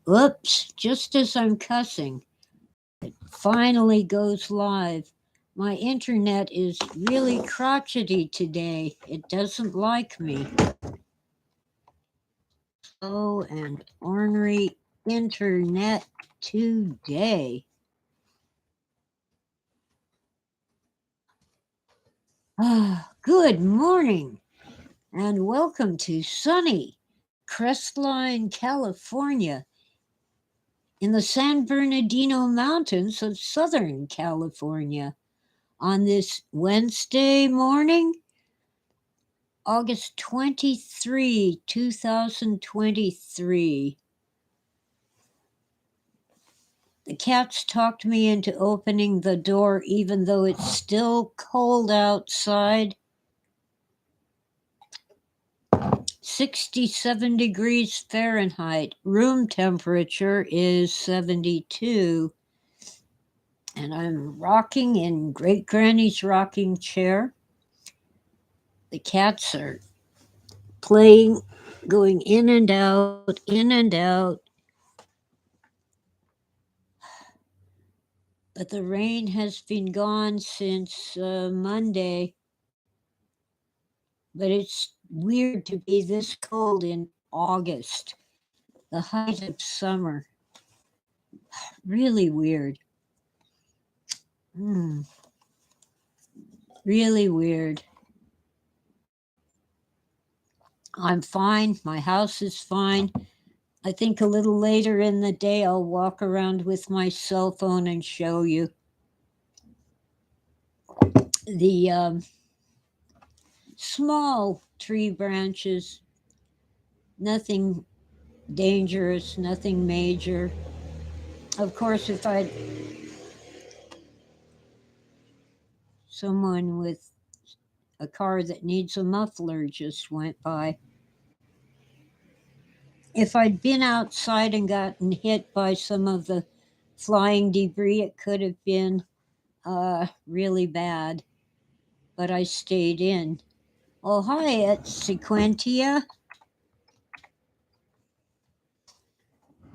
Oops, just as I'm cussing, it finally goes live. My internet is really crotchety today. It doesn't like me. Slow and ornery internet today. Good morning and welcome to sunny Crestline, California, in the San Bernardino Mountains of Southern California. On this Wednesday morning, August 23, 2023. The cats talked me into opening the door even though it's still cold outside. 67 degrees Fahrenheit. Room temperature is 72. And I'm rocking in Great Granny's rocking chair. The cats are playing, going in and out, in and out. But the rain has been gone since Monday. But it's weird to be this cold in August, the height of summer. Really weird. Mm, really weird. I'm fine. My house is fine. I think a little later in the day I'll walk around with my cell phone and show you the small tree branches. Nothing dangerous, nothing major. Of course, if I someone with a car that needs a muffler just went by. If I'd been outside and gotten hit by some of the flying debris, it could have been really bad. But I stayed in. Oh, hi, it's Sequentia.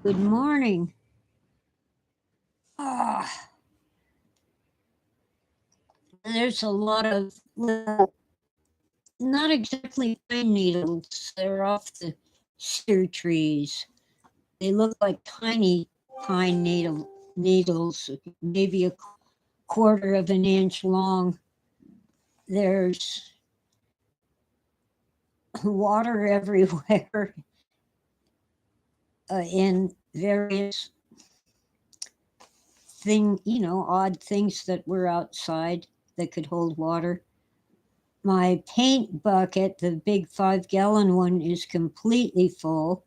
Good morning. Ah, there's a lot of little, not exactly pine needles. They're off the cedar trees. They look like tiny pine needles, maybe a quarter of an inch long. There's water everywhere in various odd things that were outside that could hold water. My paint bucket, the big 5 gallon one, is completely full.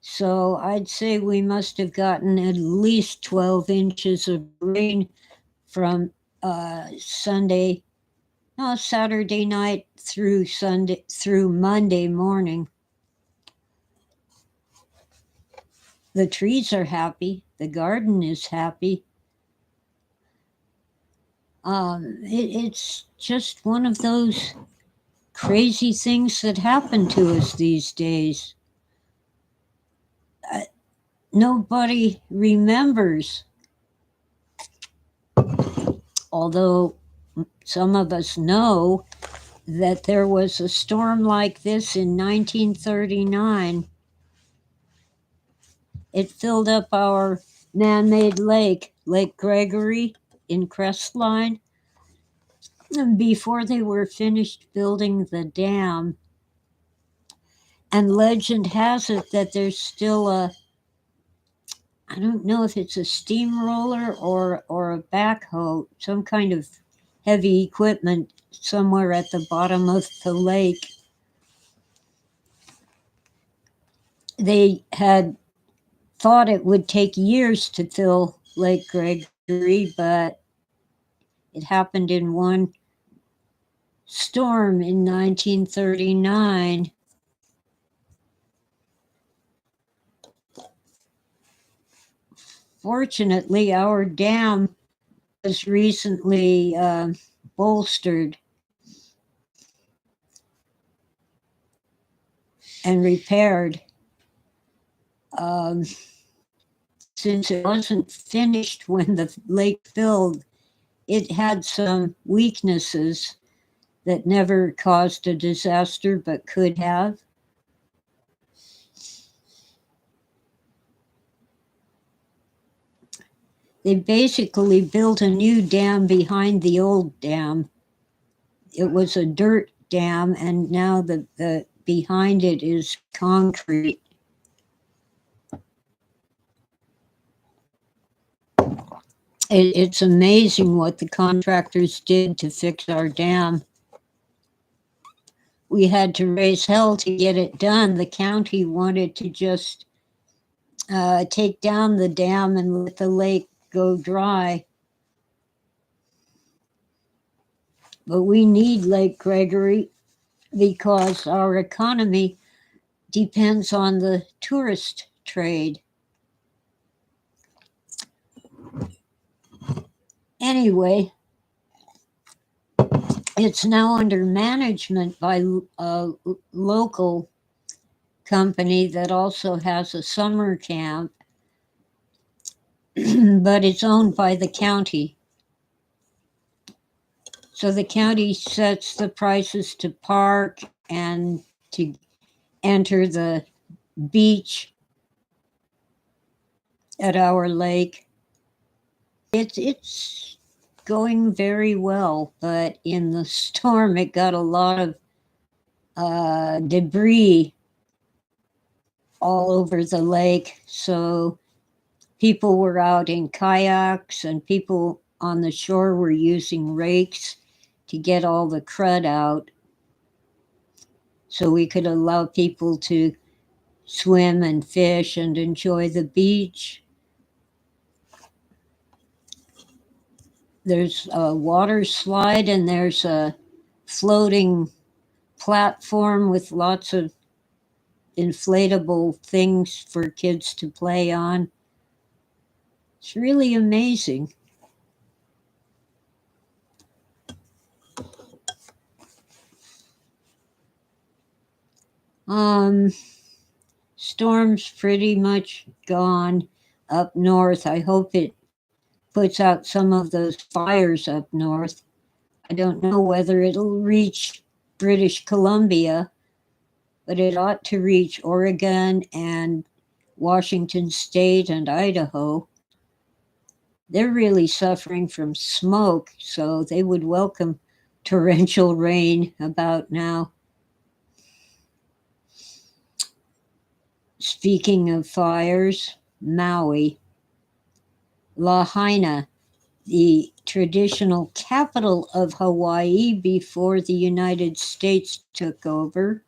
So I'd say we must have gotten at least 12 inches of rain from Saturday night through Monday morning. The trees are happy. The garden is happy. It's just one of those crazy things that happen to us these days. Uh, Nobody remembers, although some of us know, that there was a storm like this in 1939. It filled up our man made lake, Lake Gregory in Crestline. And before they were finished building the dam, and legend has it that there's still I don't know if it's a steamroller or a backhoe, some kind of heavy equipment somewhere at the bottom of the lake. They had thought it would take years to fill Lake Gregory, but it happened in one storm in 1939. Fortunately, our dam was recently bolstered and repaired. Um, since it wasn't finished when the lake filled, it had some weaknesses that never caused a disaster but could have. They basically built a new dam behind the old dam. It was a dirt dam, and now the behind it is concrete. It's amazing what the contractors did to fix our dam. We had to raise hell to get it done. The county wanted to just take down the dam and let the lake go dry. But we need Lake Gregory because our economy depends on the tourist trade. Anyway, it's now under management by a local company that also has a summer camp, but it's owned by the county. So the county sets the prices to park and to enter the beach at our lake. It's going very well, but in the storm it got a lot of debris all over the lake. So people were out in kayaks and people on the shore were using rakes to get all the crud out so we could allow people to swim and fish and enjoy the beach. There's a water slide and there's a floating platform with lots of inflatable things for kids to play on. It's really amazing. Storm's pretty much gone up north. I hope it puts out some of those fires up north. I don't know whether it'll reach British Columbia, but it ought to reach Oregon and Washington State and Idaho. They're really suffering from smoke, so they would welcome torrential rain about now. Speaking of fires, Maui, Lahaina, the traditional capital of Hawaii before the United States took over,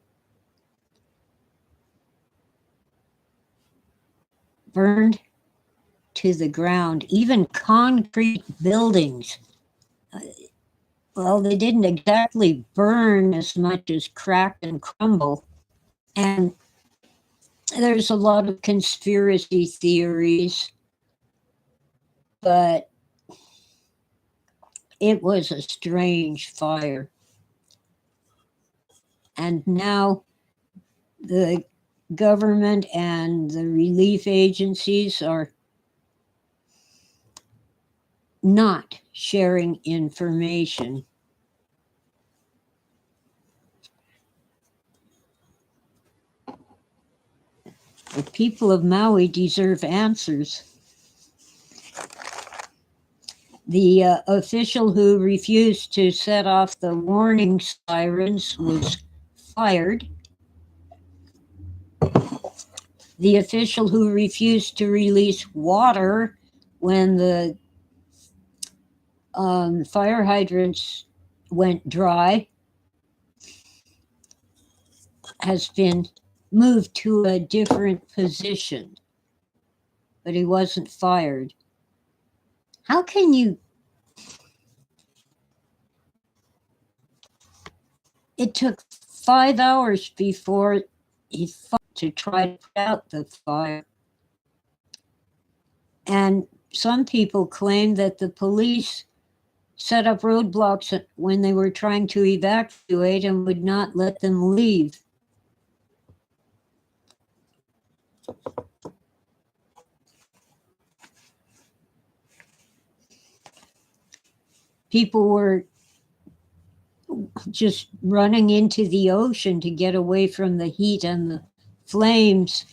burned to the ground. Even concrete buildings, well, they didn't exactly burn as much as crack and crumble. And there's a lot of conspiracy theories, but it was a strange fire. And now the government and the relief agencies are not sharing information. The people of Maui deserve answers. The official who refused to set off the warning sirens was fired. The official who refused to release water when the fire hydrants went dry has been moved to a different position, but he wasn't fired. How can you? It took 5 hours before he fought to try to put out the fire. And some people claim that the police set up roadblocks when they were trying to evacuate and would not let them leave. people were just running into the ocean to get away from the heat and the flames.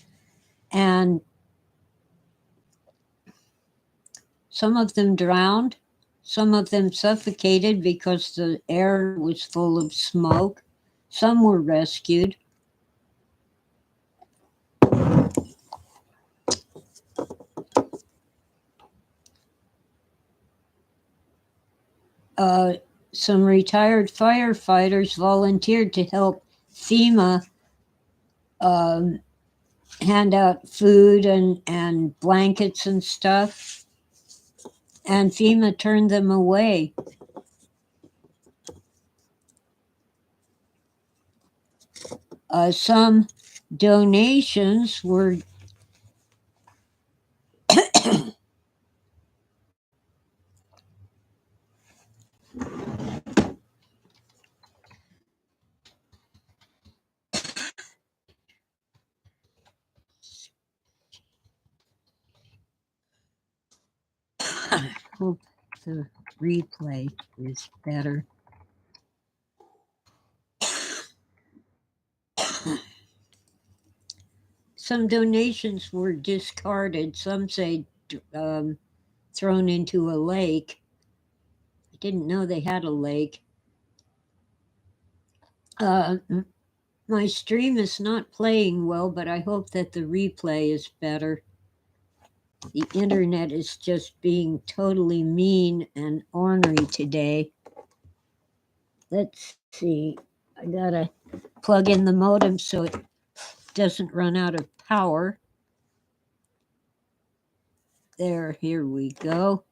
And some of them drowned, some of them suffocated because the air was full of smoke. Some were rescued. Some retired firefighters volunteered to help FEMA um, hand out food and blankets and stuff, and FEMA turned them away. Some donations were hope the replay is better. Some donations were discarded. Some say thrown into a lake. I didn't know they had a lake. My stream is not playing well, but I hope that the replay is better. The internet is just being totally mean and ornery today. Let's see. I gotta plug in the modem so it doesn't run out of power. There, here we go.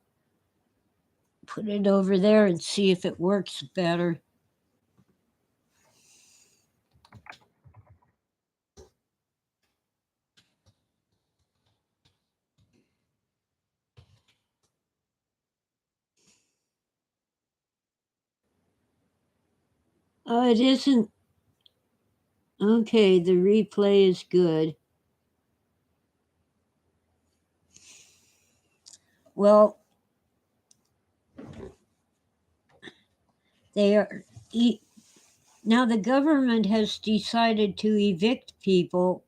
Put it over there and see if it works better. Oh, it isn't. Okay, the replay is good. Well, they are. Now the government has decided to evict people,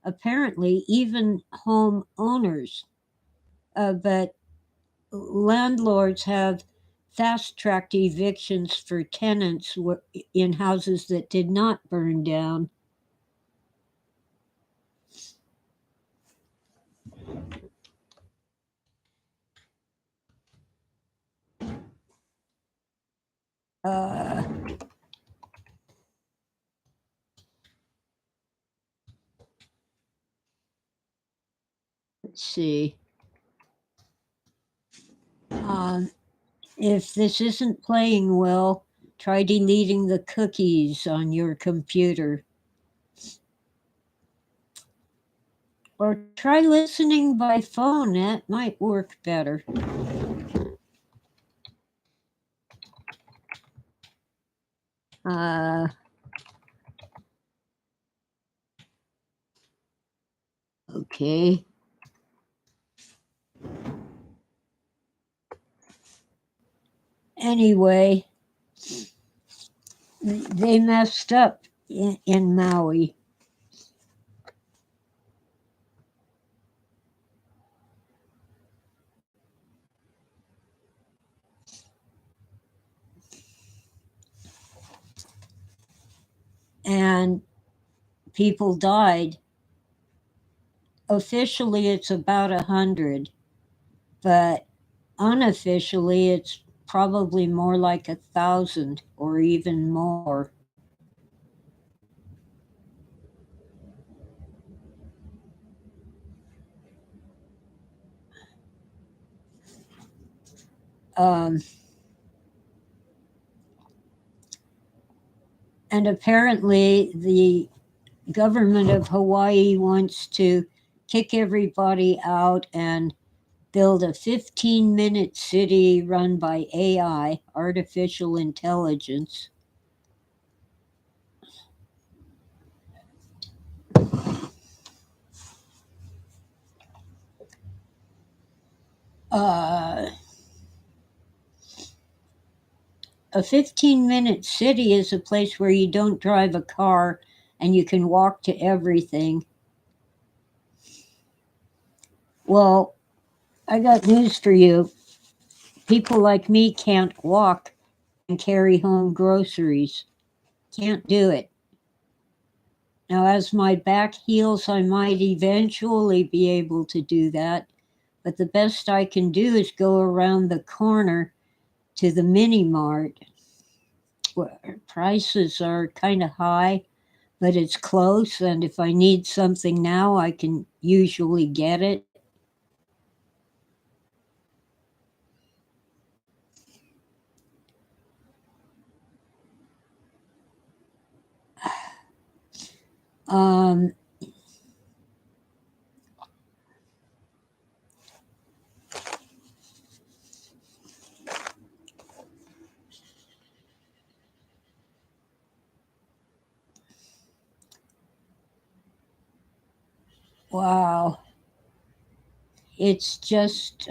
apparently even homeowners. But landlords have fast-tracked evictions for tenants in houses that did not burn down. Let's see. If this isn't playing well, try deleting the cookies on your computer. Or try listening by phone. That might work better. Okay. Anyway, they messed up in Maui. And people died. Officially, it's about 100, but unofficially, it's probably more like 1,000 or even more. And apparently, the government of Hawaii wants to kick everybody out and build a 15-minute city run by AI, artificial intelligence. a 15-minute city is a place where you don't drive a car and you can walk to everything. Well, I got news for you. People like me can't walk and carry home groceries. Can't do it. Now, as my back heals, I might eventually be able to do that. But the best I can do is go around the corner to the mini mart, where prices are kind of high, but it's close. And if I need something now, I can usually get it. Um, wow. It's just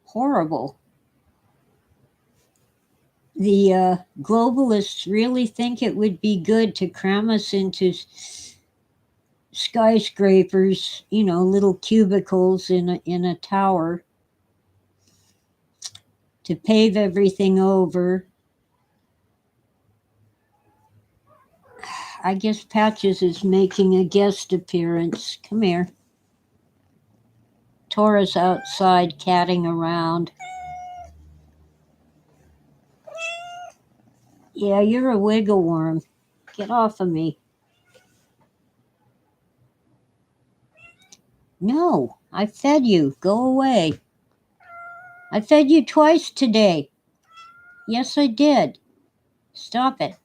horrible. The globalists really think it would be good to cram us into skyscrapers, little cubicles in a tower, to pave everything over. I guess Patches is making a guest appearance. Come here. Tora's outside catting around. Yeah, you're a wiggle worm. Get off of me. No, I fed you. Go away. I fed you twice today. Yes, I did. Stop it.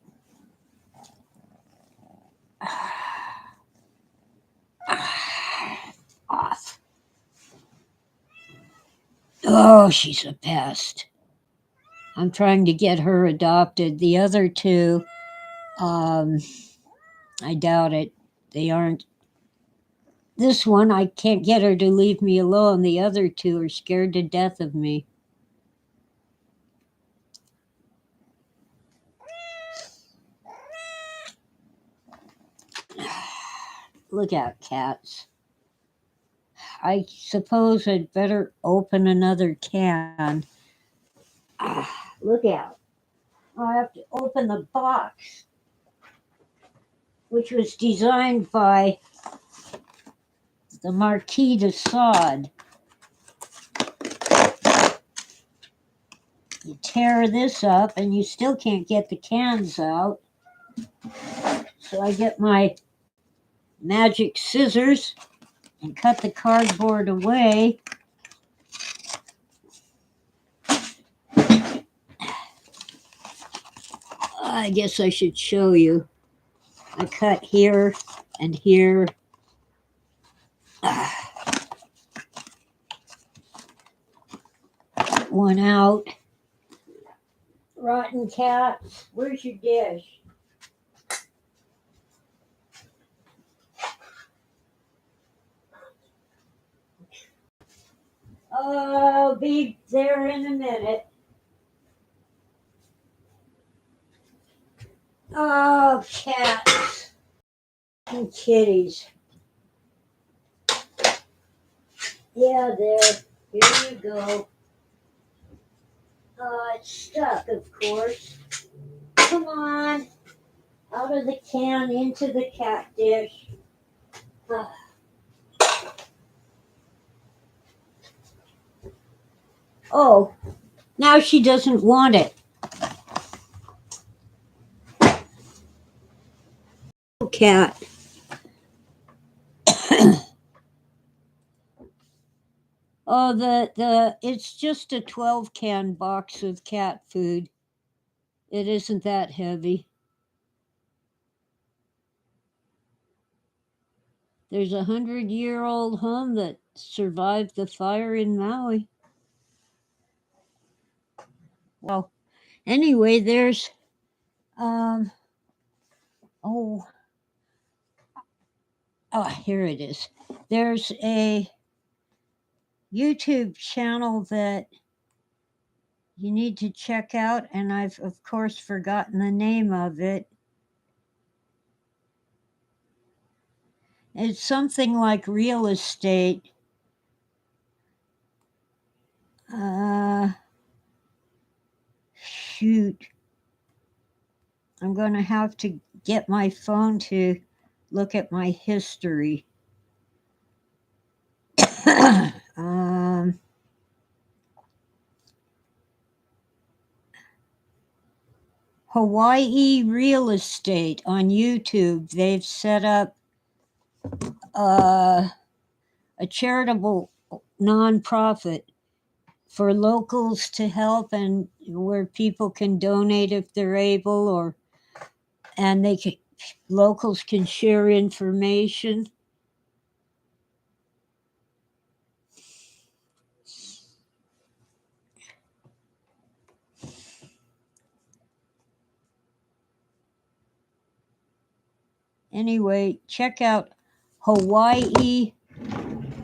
Off. Oh, she's a pest. I'm trying to get her adopted. The other two, I doubt it. They aren't. This one, I can't get her to leave me alone. The other two are scared to death of me. Look out, cats. I suppose I'd better open another can. Look out. I have to open the box, which was designed by the Marquis de Sade. You tear this up and you still can't get the cans out. So I get my magic scissors and cut the cardboard away. I guess I should show you. I cut here and here. One out. Rotten cats, where's your dish? I'll be there in a minute. Oh, cats and kitties. Yeah, there. Here you go. It's stuck, of course. Come on. Out of the can, into the cat dish. Oh, now she doesn't want it. Cat. Oh, the it's just a 12-can box of cat food. It isn't that heavy. There's a 100-year-old home that survived the fire in Maui. Well, anyway, there's um oh here it is. There's a YouTube channel that you need to check out, and I've, of course, forgotten the name of it. It's something like real estate. Shoot. I'm going to have to get my phone to look at my history. Hawaii Real Estate on YouTube. They've set up a charitable nonprofit for locals to help, and where people can donate if they're able, and locals can share information. Anyway, check out Hawaii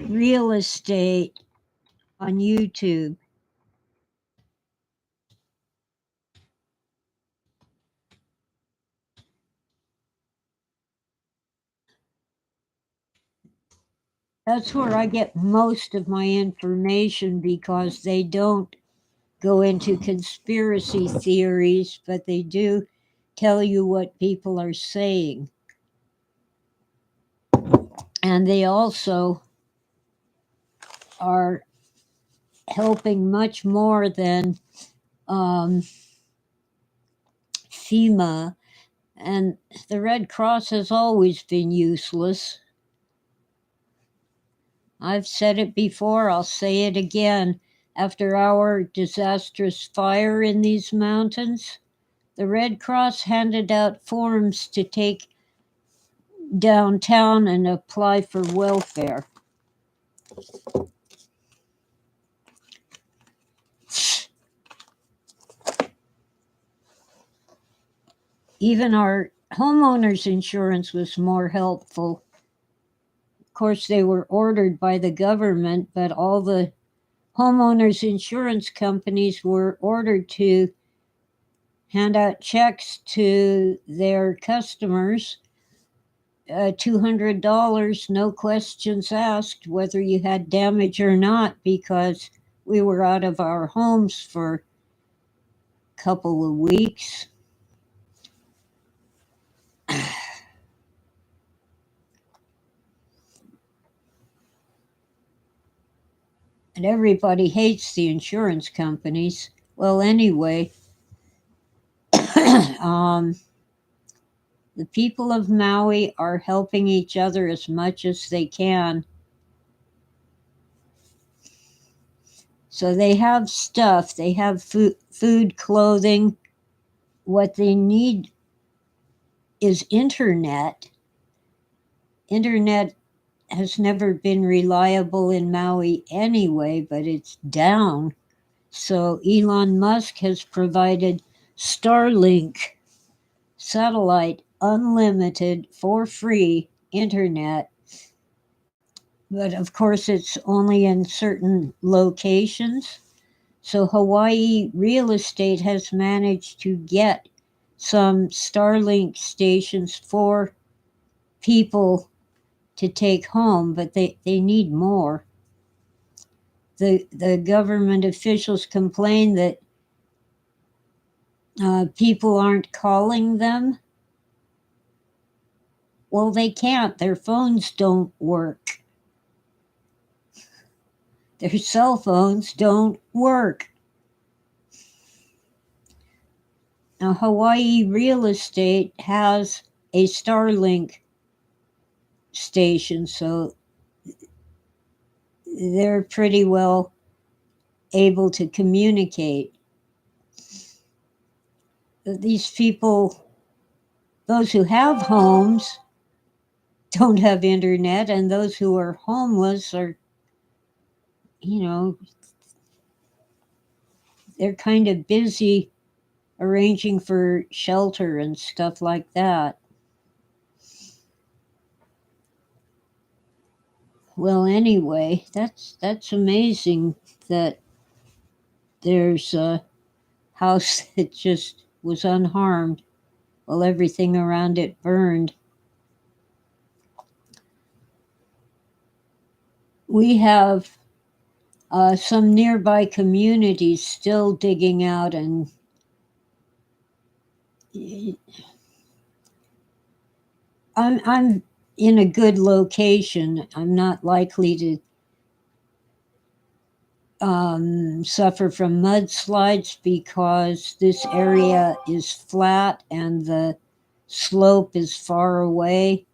Real Estate on YouTube. That's where I get most of my information, because they don't go into conspiracy theories, but they do tell you what people are saying. And they also are helping much more than FEMA. And the Red Cross has always been useless. I've said it before, I'll say it again. After our disastrous fire in these mountains, the Red Cross handed out forms to take downtown and apply for welfare. Even our homeowners insurance was more helpful. Of course, they were ordered by the government, but all the homeowners insurance companies were ordered to hand out checks to their customers, $200, no questions asked, whether you had damage or not, because we were out of our homes for a couple of weeks. And everybody hates the insurance companies. Well, anyway, the people of Maui are helping each other as much as they can. So they have stuff, they have food, clothing. What they need is internet. Internet has never been reliable in Maui anyway, but it's down. So Elon Musk has provided Starlink satellite unlimited for free internet. But of course, it's only in certain locations. So Hawaii Real Estate has managed to get some Starlink stations for people to take home, but they need more. The government officials complain that people aren't calling them. Well, they can't. Their phones don't work. Their cell phones don't work. Now, Hawaii Real Estate has a Starlink station, so they're pretty well able to communicate. These people, those who have homes, don't have internet, and those who are homeless are, they're kind of busy arranging for shelter and stuff like that. Well, anyway, that's amazing that there's a house that just was unharmed while everything around it burned. We have some nearby communities still digging out, and I'm in a good location. I'm not likely to suffer from mudslides because this area is flat and the slope is far away.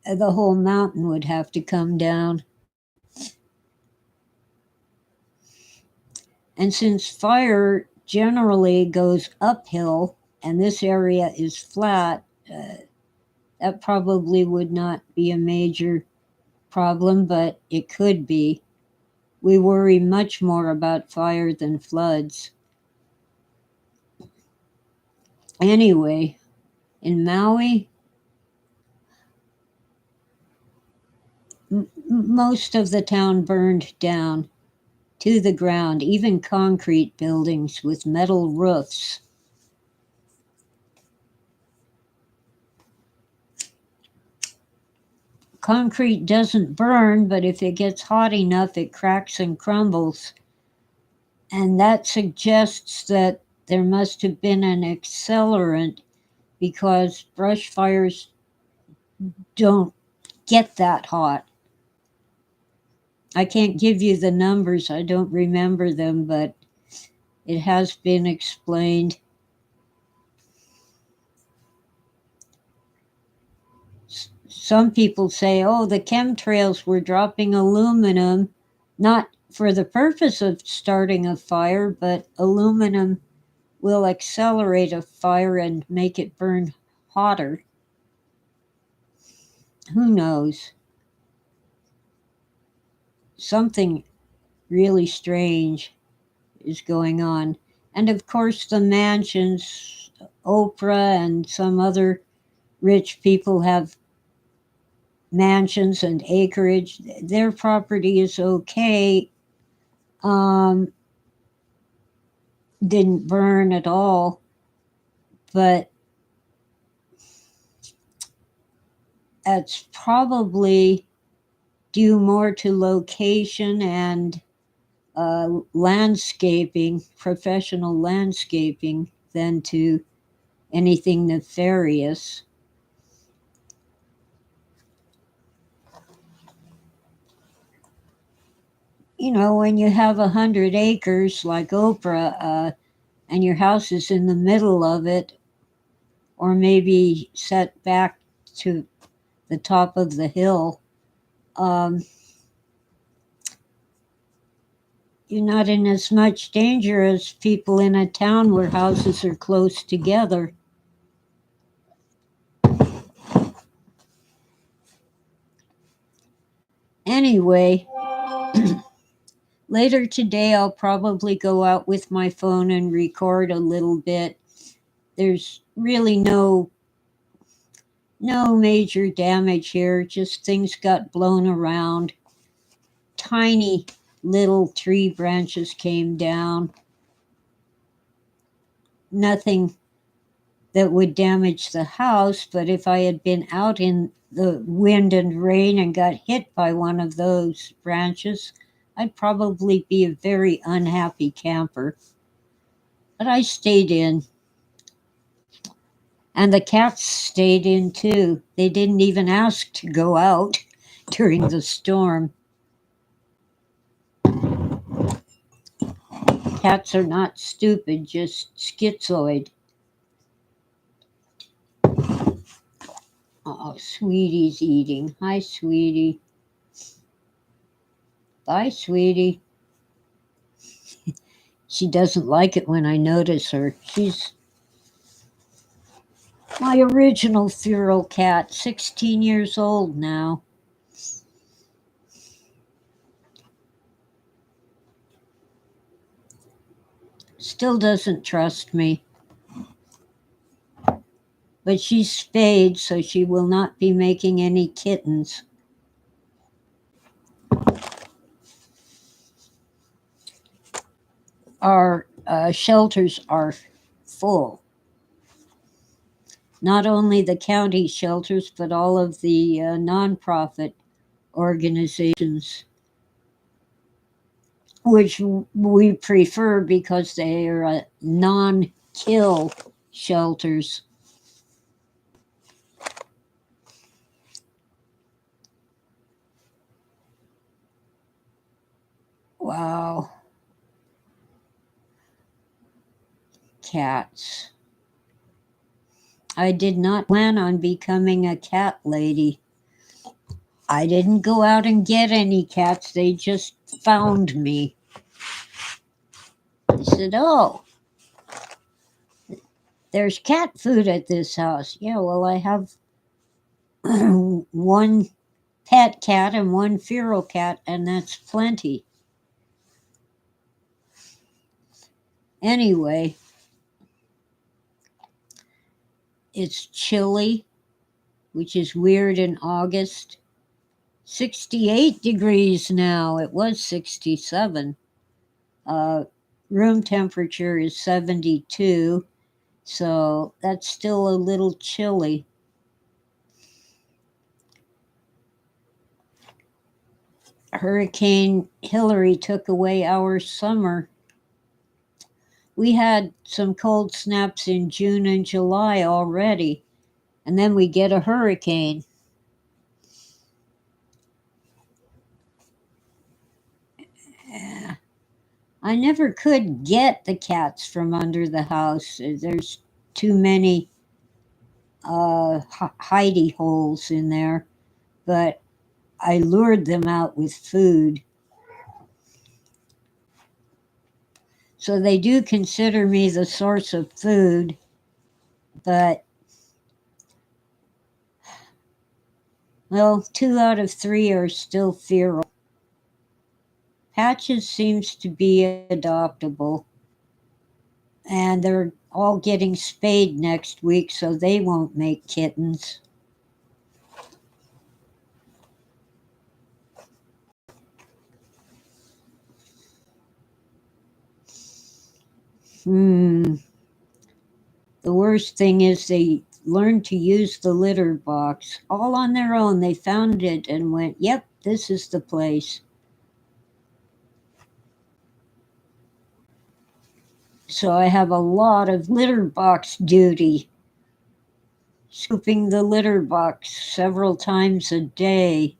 The whole mountain would have to come down. And since fire generally goes uphill and this area is flat, that probably would not be a major problem, but it could be. We worry much more about fire than floods. Anyway, in Maui, most of the town burned down to the ground, even concrete buildings with metal roofs. Concrete doesn't burn, but if it gets hot enough, it cracks and crumbles. And that suggests that there must have been an accelerant because brush fires don't get that hot. I can't give you the numbers, I don't remember them, but it has been explained. Some people say, oh, the chemtrails were dropping aluminum, not for the purpose of starting a fire, but aluminum will accelerate a fire and make it burn hotter. Who knows? Something really strange is going on. And of course, the mansions, Oprah and some other rich people have mansions and acreage. Their property is okay. Didn't burn at all, but that's probably due more to location and landscaping, professional landscaping, than to anything nefarious. You know, when you have 100 acres like Oprah, and your house is in the middle of it, or maybe set back to the top of the hill, um, you're not in as much danger as people in a town where houses are close together. Anyway, later today I'll probably go out with my phone and record a little bit. There's really no major damage here, just things got blown around. Tiny little tree branches came down. Nothing that would damage the house, but if I had been out in the wind and rain and got hit by one of those branches, I'd probably be a very unhappy camper. But I stayed in. And the cats stayed in too. They didn't even ask to go out during the storm. Cats are not stupid, just schizoid. Oh, Sweetie's eating. Hi, Sweetie. Bye, Sweetie. She doesn't like it when I notice her. She's my original feral cat, 16 years old now. Still doesn't trust me. but she's spayed, so she will not be making any kittens. Our shelters are full. Not only the county shelters, but all of the nonprofit organizations, which we prefer because they are non-kill shelters. Wow. Cats. I did not plan on becoming a cat lady. I didn't go out and get any cats. They just found me. I said, oh, there's cat food at this house. Yeah, well, I have one pet cat and one feral cat, and that's plenty. Anyway, it's chilly, which is weird in August. 68 degrees now. It was 67. Room temperature is 72, so that's still a little chilly. Hurricane Hillary took away our summer. We had some cold snaps in June and July already, and then we get a hurricane. Yeah. I never could get the cats from under the house. There's too many hidey holes in there, but I lured them out with food. So they do consider me the source of food, but, well, 2 out of 3 are still feral. Patches seems to be adoptable, and they're all getting spayed next week, so they won't make kittens. The worst thing is they learned to use the litter box all on their own. They found it and went, yep, this is the place. So I have a lot of litter box duty, scooping the litter box several times a day.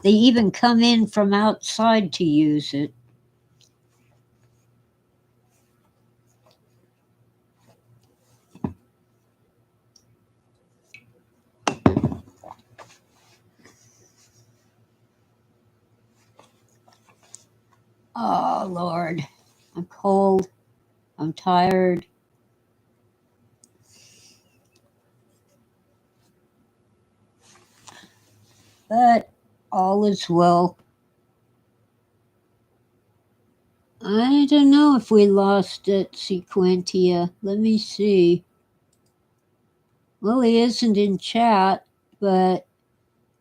They even come in from outside to use it. Oh, Lord. I'm cold. I'm tired. But all is well. I don't know if we lost it, Sequentia. Let me see. Well, he isn't in chat, but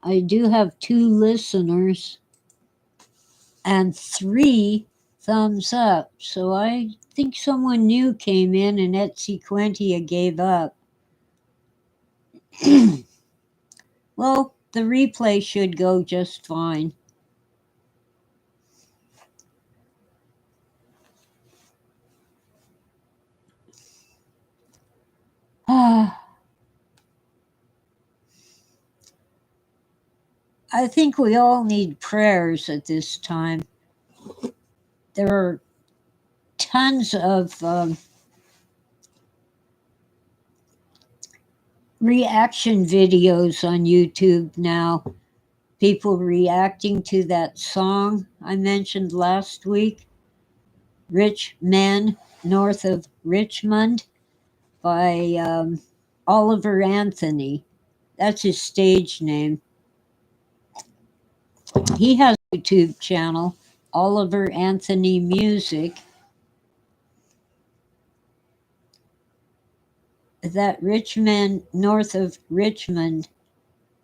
I do have 2 listeners and 3 thumbs up. So I think someone new came in and Etsequentia gave up. Well, the replay should go just fine. I think we all need prayers at this time. There are tons of reaction videos on YouTube now. People reacting to that song I mentioned last week, Rich Men North of Richmond, by Oliver Anthony. That's his stage name. He has a YouTube channel, Oliver Anthony Music. that Richmond, north of Richmond,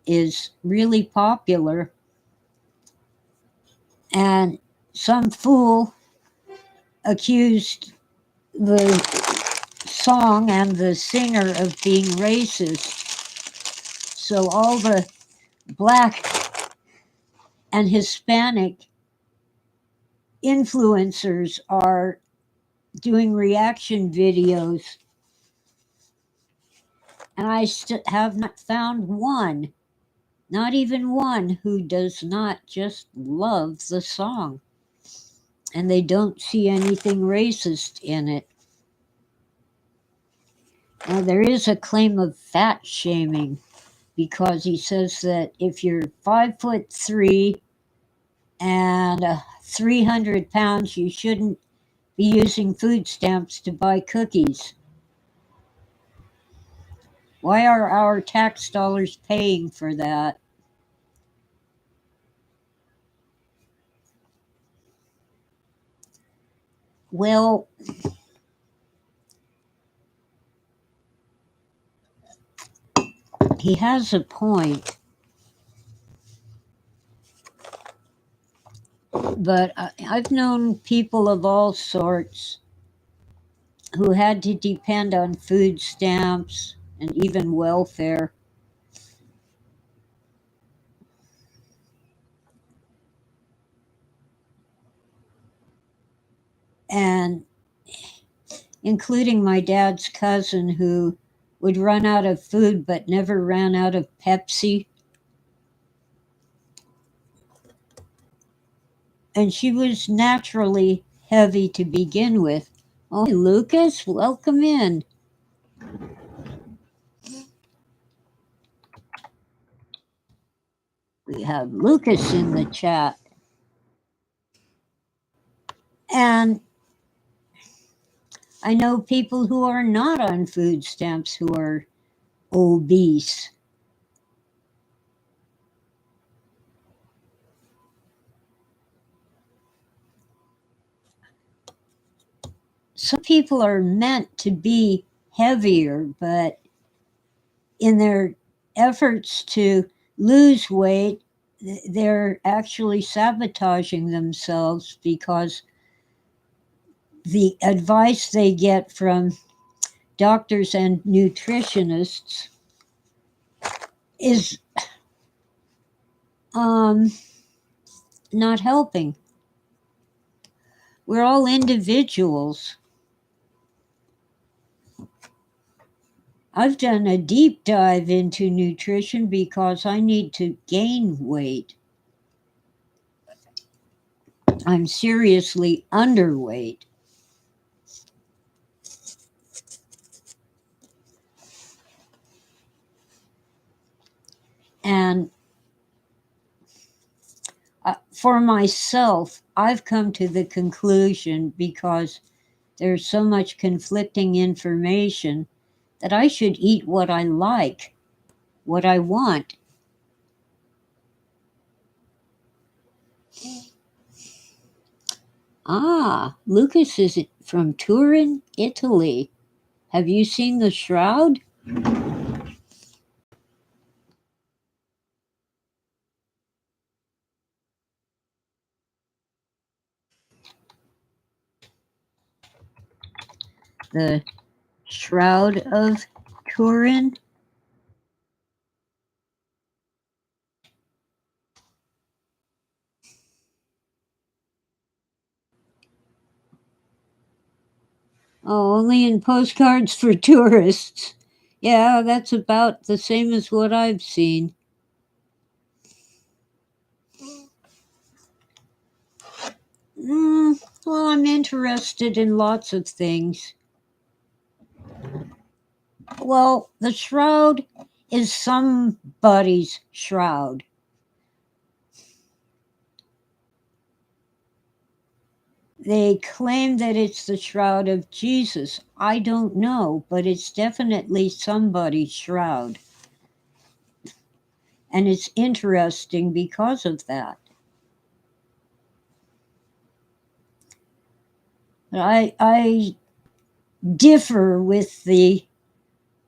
is really popular. And some fool accused the song and the singer of being racist. So all the Black and Hispanic influencers are doing reaction videos. And I have not found one, not even one, who does not just love the song. And they don't see anything racist in it. Now, there is a claim of fat shaming because he says that if you're 5'3" and 300 pounds, you shouldn't be using food stamps to buy cookies. Why are our tax dollars paying for that? Well, he has a point. But I've known people of all sorts who had to depend on food stamps and even welfare. And including my dad's cousin who would run out of food but never ran out of Pepsi. And she was naturally heavy to begin with. Oh, hey, Lucas, welcome in. We have Lucas in the chat. And I know people who are not on food stamps who are obese. Some people are meant to be heavier, but in their efforts to lose weight, they're actually sabotaging themselves because the advice they get from doctors and nutritionists is not helping. We're all individuals. I've done a deep dive into nutrition because I need to gain weight. I'm seriously underweight. And for myself, I've come to the conclusion, because there's so much conflicting information, that I should eat what I like, what I want. Ah, Lucas is from Turin, Italy. Have you seen the shroud? The Shroud of Turin? Oh, only in postcards for tourists. Yeah, that's about the same as what I've seen. Well, I'm interested in lots of things. Well, the shroud is somebody's shroud. They claim that it's the shroud of Jesus. I don't know, but it's definitely somebody's shroud. And it's interesting because of that. I differ with the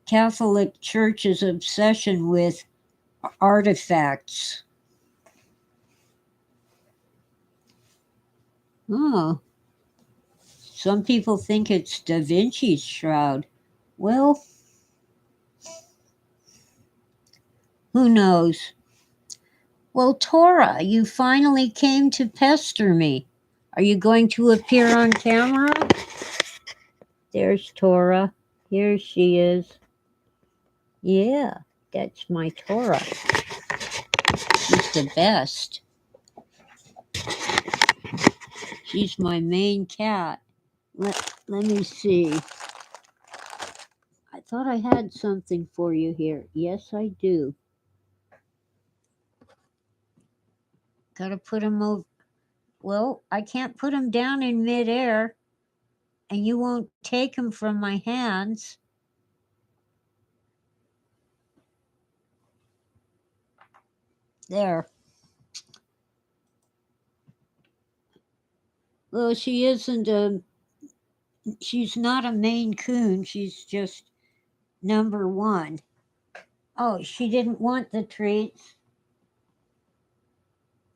Catholic Church's obsession with artifacts. Oh, some people think it's Da Vinci's shroud. Well, who knows? Well, Tora, you finally came to pester me. Are you going to appear on camera? There's Tora. Here she is. Yeah, that's my Tora. She's the best. She's my main cat. Let me see. I thought I had something for you here. Yes, I do. Gotta put him over. Well, I can't put him down in midair, and you won't take him from my hands. There. Well, she's not a Maine Coon. She's just number one. Oh, she didn't want the treats.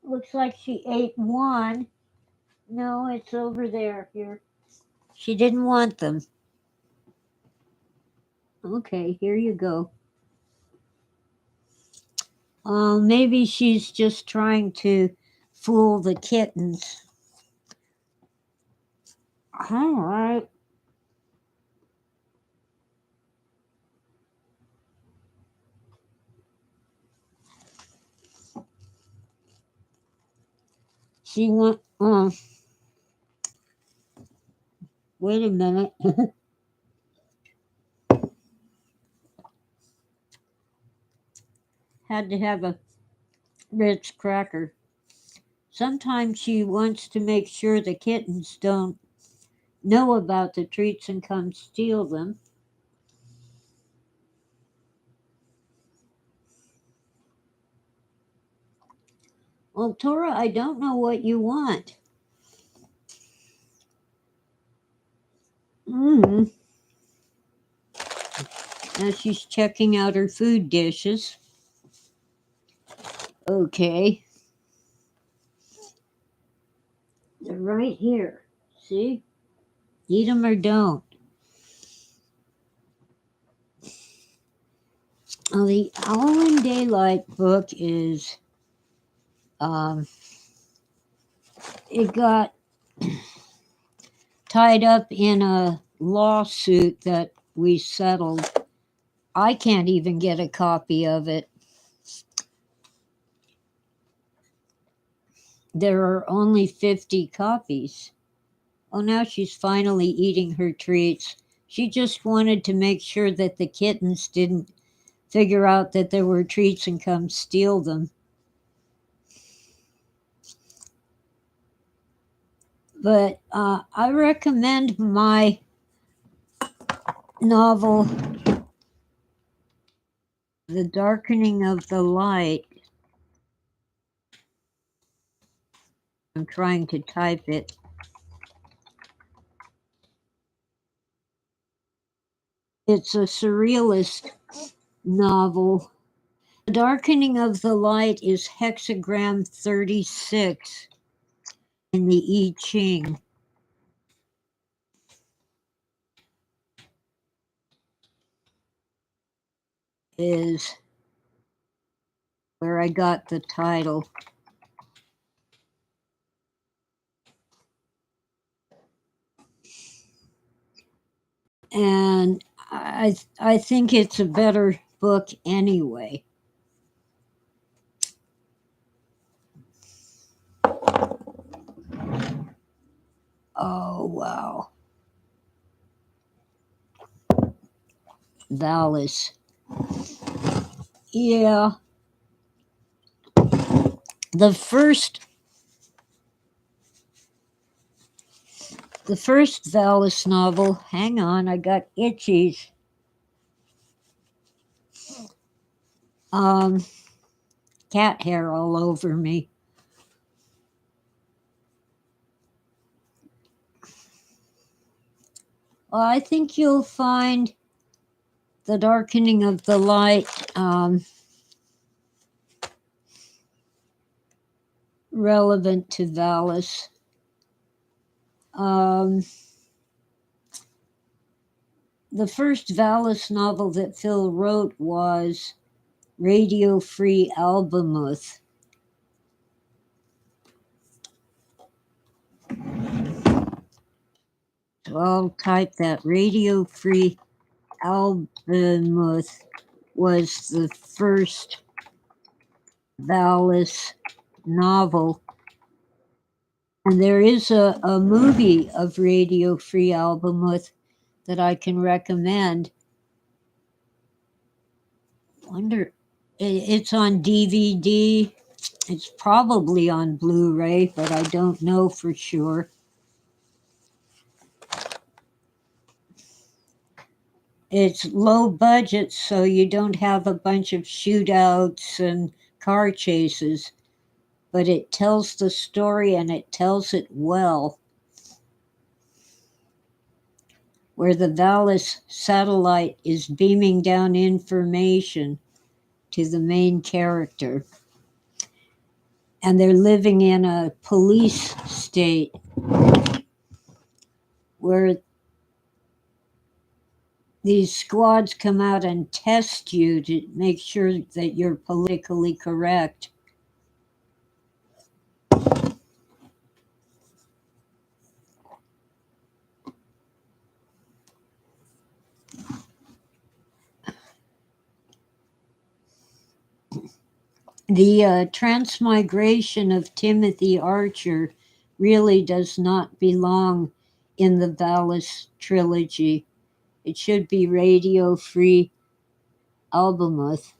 Looks like she ate one. No, it's over there. Here. She didn't want them. Okay, here you go. Maybe she's just trying to fool the kittens. All right. She want. Wait a minute. Had to have a Ritz cracker. Sometimes she wants to make sure the kittens don't know about the treats and come steal them. Well, Tora, I don't know what you want. Mm. Now she's checking out her food dishes. Okay. They're right here. See? Eat them or don't. Oh, the Owl in Daylight book is, it got tied up in a lawsuit that we settled. I can't even get a copy of it. There are only 50 copies. Oh, now she's finally eating her treats. She just wanted to make sure that the kittens didn't figure out that there were treats and come steal them. But I recommend my novel, The Darkening of the Light. I'm trying to type it. It's a surrealist novel. The Darkening of the Light is hexagram 36 in the I Ching. Is where I got the title. And I think it's a better book anyway. Oh wow. Valis. Yeah. The first Valis novel, hang on, I got itchies. Cat hair all over me. Well, I think you'll find The Darkening of the Light, relevant to Valis. The first Valis novel that Phil wrote was Radio Free Albemuth. So I'll type that. Radio Free Albemuth was the first Valis novel. And there is a movie of Radio Free Albemuth that I can recommend. Wonder, it's on DVD. It's probably on Blu-ray, but I don't know for sure. It's low budget, so you don't have a bunch of shootouts and car chases, but it tells the story and it tells it well. Where the Valis satellite is beaming down information to the main character. And they're living in a police state where these squads come out and test you to make sure that you're politically correct. The transmigration of Timothy Archer really does not belong in the Valis trilogy. It should be Radio Free Albemuth.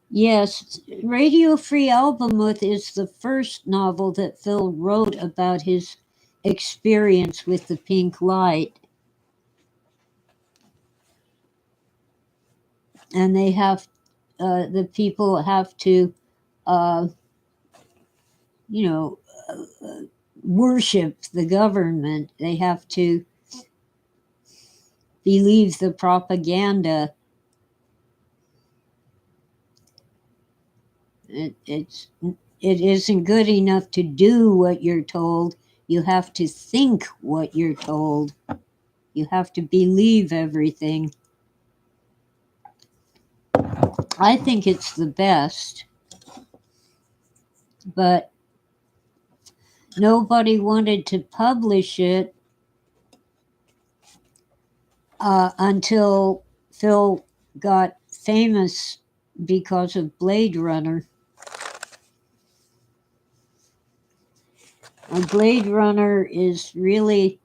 Yes, Radio Free Albemuth is the first novel that Phil wrote about his experience with the pink light. And they have, the people have to, worship the government. They have to believe the propaganda. It isn't good enough to do what you're told. You have to think what you're told. You have to believe everything. I think it's the best, but nobody wanted to publish it until Phil got famous because of Blade Runner. Blade Runner is really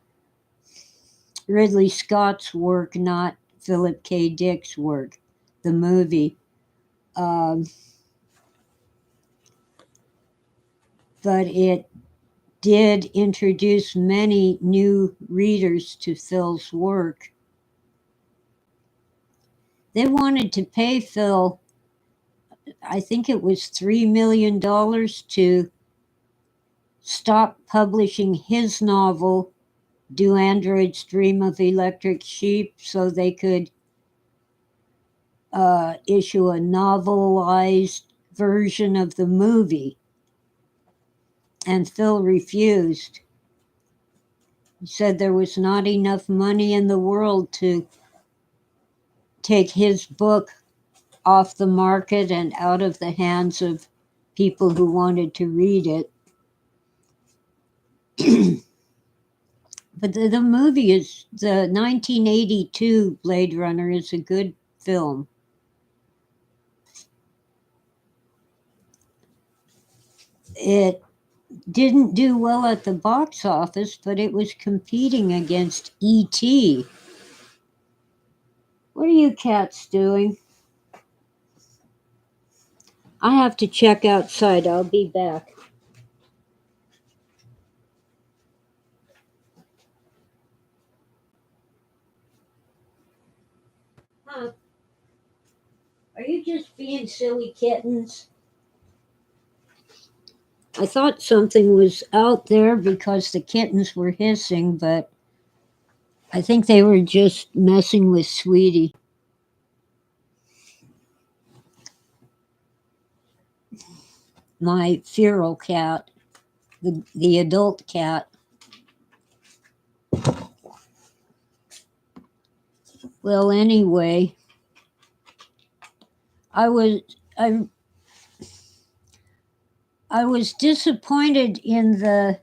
Ridley Scott's work, not Philip K. Dick's work, the movie. But it did introduce many new readers to Phil's work. They wanted to pay Phil, I think it was $3 million to stop publishing his novel, Do Androids Dream of Electric Sheep, so they could issue a novelized version of the movie. And Phil refused. He said there was not enough money in the world to take his book off the market and out of the hands of people who wanted to read it. But the movie is, the 1982 Blade Runner is a good film. It didn't do well at the box office, but it was competing against E.T. What are you cats doing? I have to check outside. I'll be back. Huh? Are you just being silly kittens? I thought something was out there because the kittens were hissing, but I think they were just messing with Sweetie. My feral cat, the adult cat. Well, anyway, I was I I was disappointed in the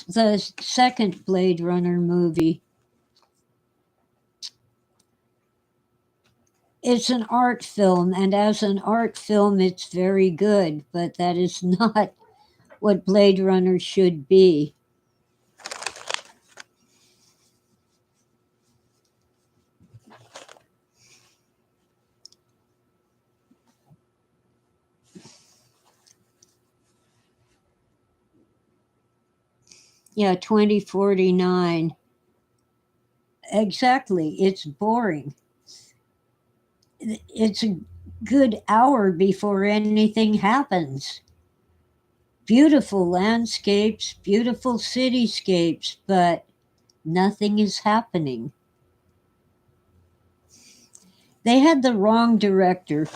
the second Blade Runner movie. It's an art film, and as an art film, it's very good, but that is not what Blade Runner should be. Yeah, 2049. Exactly. It's boring. It's a good hour before anything happens. Beautiful landscapes, beautiful cityscapes, but nothing is happening. They had the wrong director.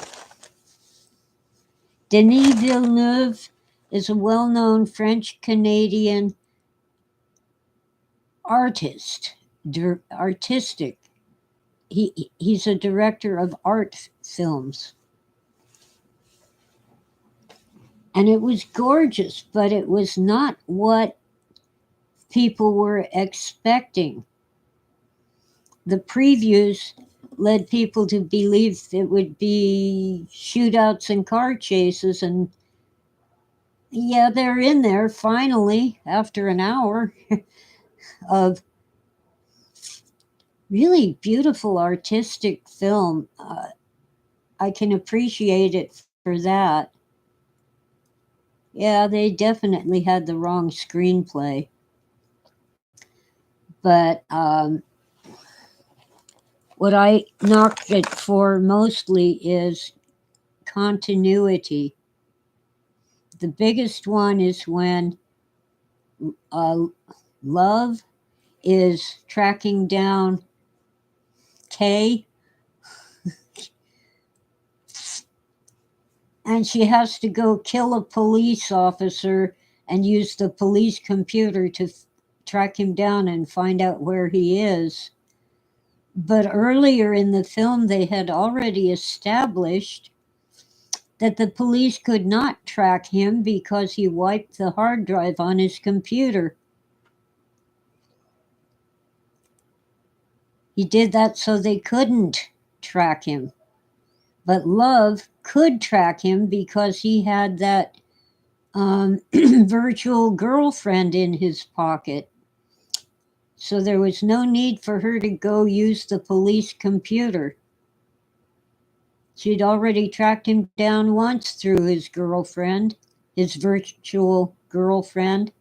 Denis Villeneuve is a well known French Canadian artist, artistic. He's a director of art films. And it was gorgeous, but it was not what people were expecting. The previews led people to believe it would be shootouts and car chases, and yeah, they're in there finally after an hour of really beautiful artistic film. I can appreciate it for that. Yeah, they definitely had the wrong screenplay. But what I knocked it for mostly is continuity. The biggest one is when uh, Love is tracking down Kay, and she has to go kill a police officer and use the police computer to track him down and find out where he is. But earlier in the film, they had already established that the police could not track him because he wiped the hard drive on his computer. He did that so they couldn't track him. But Love could track him because he had that virtual girlfriend in his pocket. So there was no need for her to go use the police computer. She'd already tracked him down once through his girlfriend, his virtual girlfriend.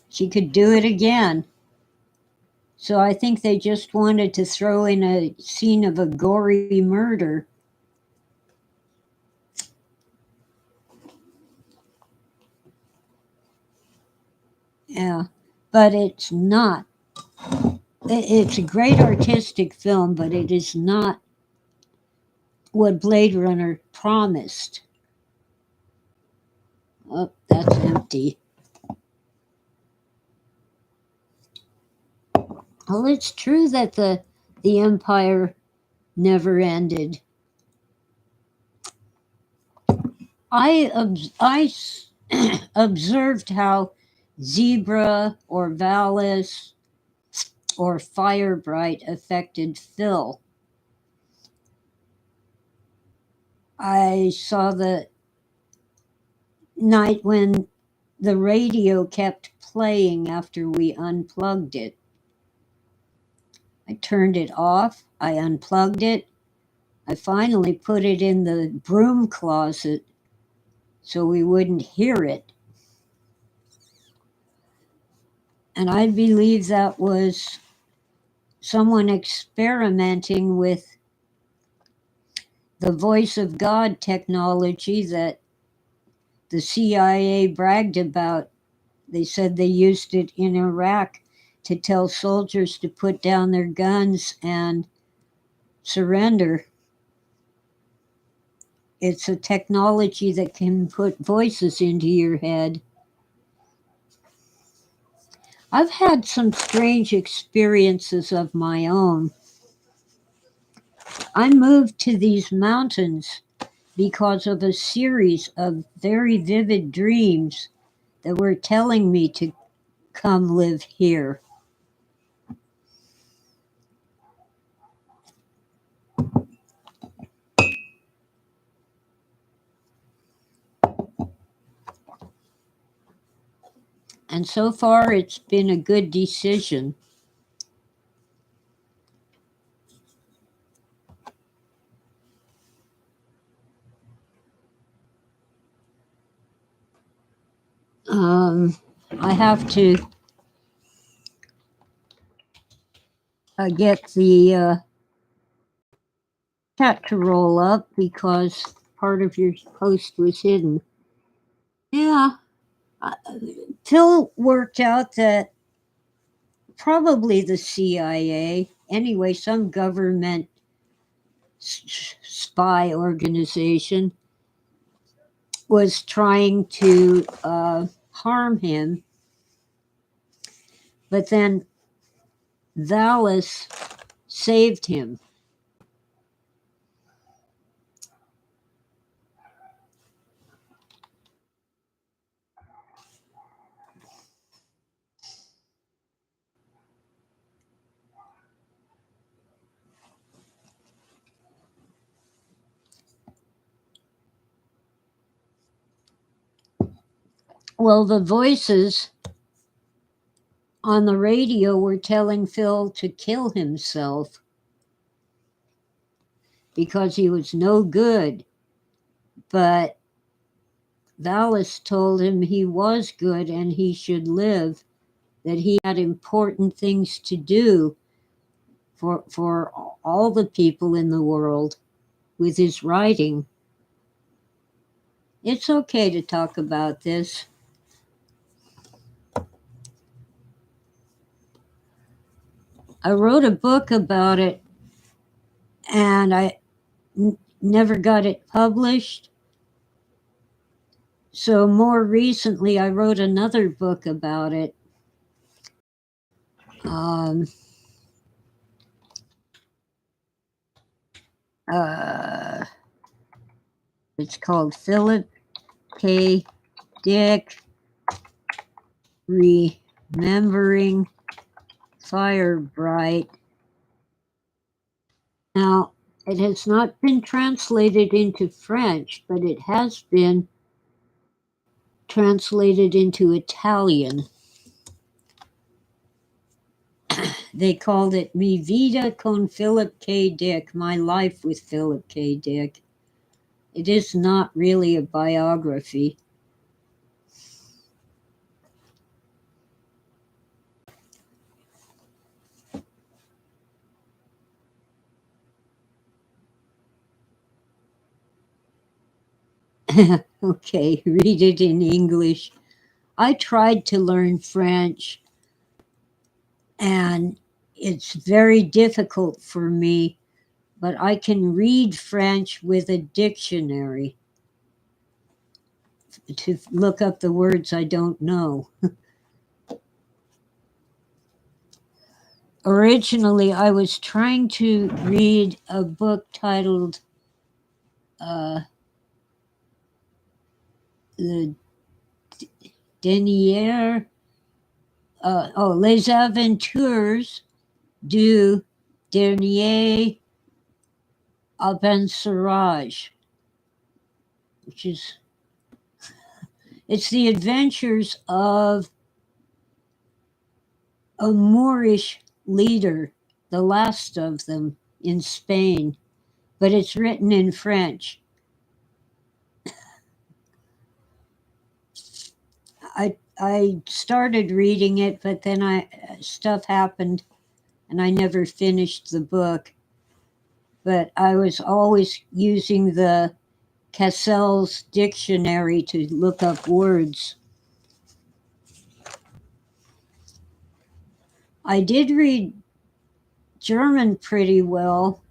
She could do it again. So I think they just wanted to throw in a scene of a gory murder. Yeah, but it's not. It's a great artistic film, but it is not what Blade Runner promised. Oh, that's empty. Well, it's true that the Empire never ended. I observed how Zebra or Valis or Firebright affected Phil. I saw the night when the radio kept playing after we unplugged it. I turned it off, I unplugged it, I finally put it in the broom closet so we wouldn't hear it. And I believe that was someone experimenting with the voice of God technology that the CIA bragged about. They said they used it in Iraq to tell soldiers to put down their guns and surrender. It's a technology that can put voices into your head. I've had some strange experiences of my own. I moved to these mountains because of a series of very vivid dreams that were telling me to come live here. And so far, it's been a good decision. I have to get the chat to roll up because part of your post was hidden. Yeah. Phil worked out that probably the CIA, anyway, some government spy organization, was trying to harm him. But then Vallis saved him. Well, the voices on the radio were telling Phil to kill himself because he was no good. But Vallis told him he was good and he should live, that he had important things to do for all the people in the world with his writing. It's okay to talk about this. I wrote a book about it and I never got it published. So more recently, I wrote another book about it. It's called Philip K. Dick Remembering Firebright. Now, it has not been translated into French, but it has been translated into Italian. They called it Mi Vida con Philip K. Dick, My Life with Philip K. Dick. It is not really a biography. Okay, read it in English. I tried to learn French, and it's very difficult for me, but I can read French with a dictionary to look up the words I don't know. Originally, I was trying to read a book titled The Dernier, Les Aventures du Dernier Abencerrage, which is, it's the adventures of a Moorish leader, the last of them, in Spain, but it's written in French. I started reading it, but then stuff happened and I never finished the book. But I was always using the Cassell's dictionary to look up words. I did read German pretty well,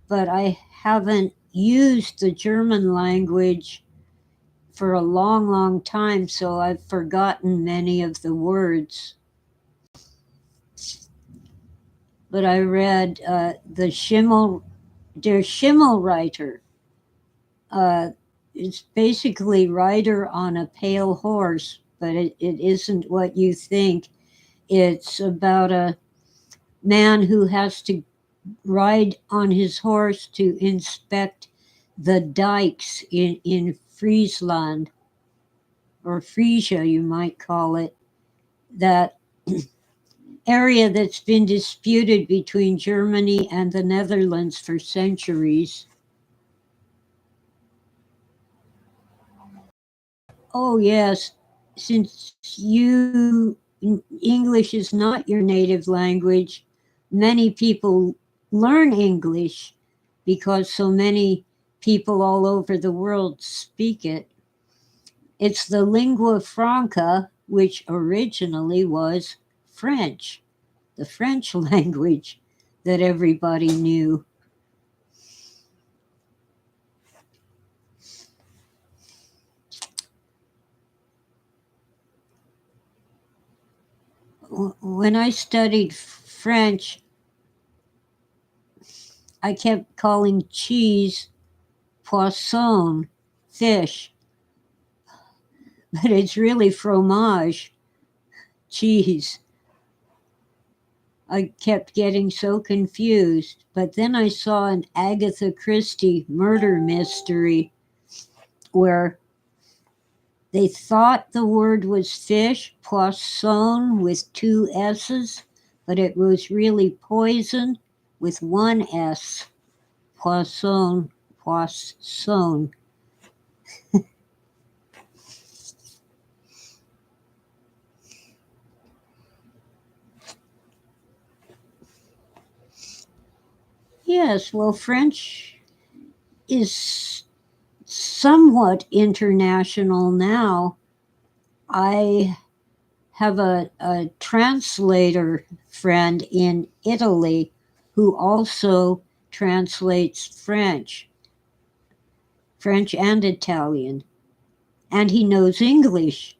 but I haven't used the German language for a long, long time, so I've forgotten many of the words. But I read Der Schimmelreiter. It's basically rider on a pale horse, but it isn't what you think. It's about a man who has to ride on his horse to inspect the dikes in Friesland, or Frisia, you might call it, that area that's been disputed between Germany and the Netherlands for centuries. Oh, yes, since English is not your native language, many people learn English because so many people all over the world speak it. It's the lingua franca, which originally was French, the French language that everybody knew. When I studied French, I kept calling cheese poisson, fish, but it's really fromage, cheese. I kept getting so confused, but then I saw an Agatha Christie murder mystery where they thought the word was fish, poisson with two S's, but it was really poison with one S. Poisson, poisson. Yes, well, French is somewhat international now. I have a translator friend in Italy who also translates French and Italian, and he knows English.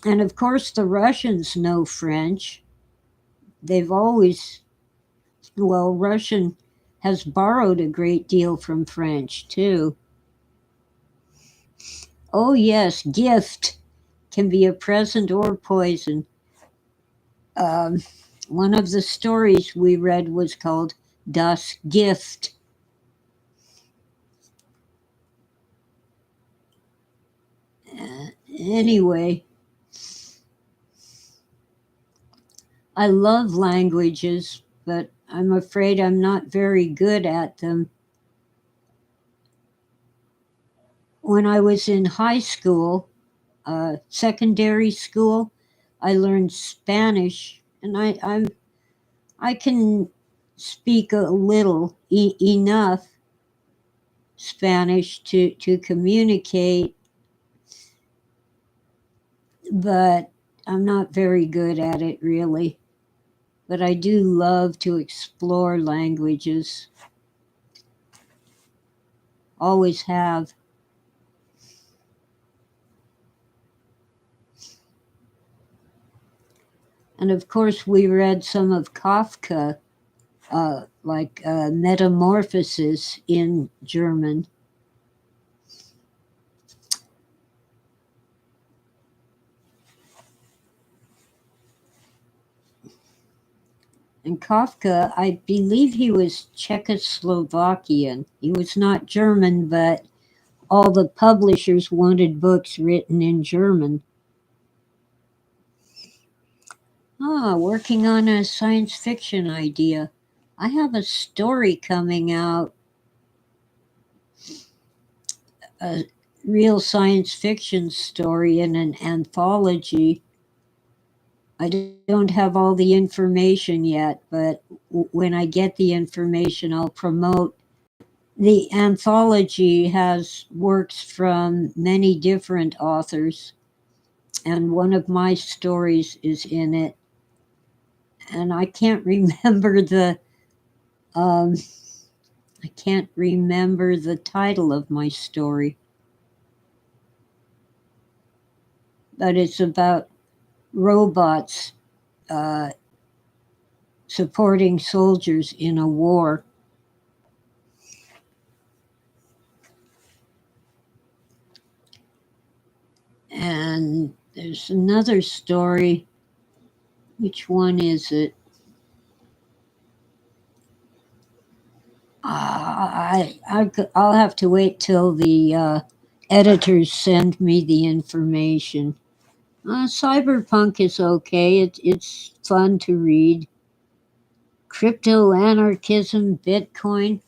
And of course, the Russians know French. They've always, well, Russian has borrowed a great deal from French too. Oh, yes, gift can be a present or poison. One of the stories we read was called Das Gift. Anyway, I love languages, but I'm afraid I'm not very good at them. When I was in high school, secondary school, I learned Spanish, and I can speak a little enough Spanish to communicate, but I'm not very good at it really. But I do love to explore languages. Always have. And of course, we read some of Kafka, like Metamorphosis in German. And Kafka, I believe he was Czechoslovakian. He was not German, but all the publishers wanted books written in German. Working on a science fiction idea. I have a story coming out, a real science fiction story in an anthology. I don't have all the information yet, but when I get the information, I'll promote The anthology has works from many different authors, and one of my stories is in it. And I can't remember um, the title of my story, but it's about robots supporting soldiers in a war. And there's another story. Which one is it? I'll have to wait till the editors send me the information. Cyberpunk is okay. It's fun to read. Crypto anarchism, Bitcoin.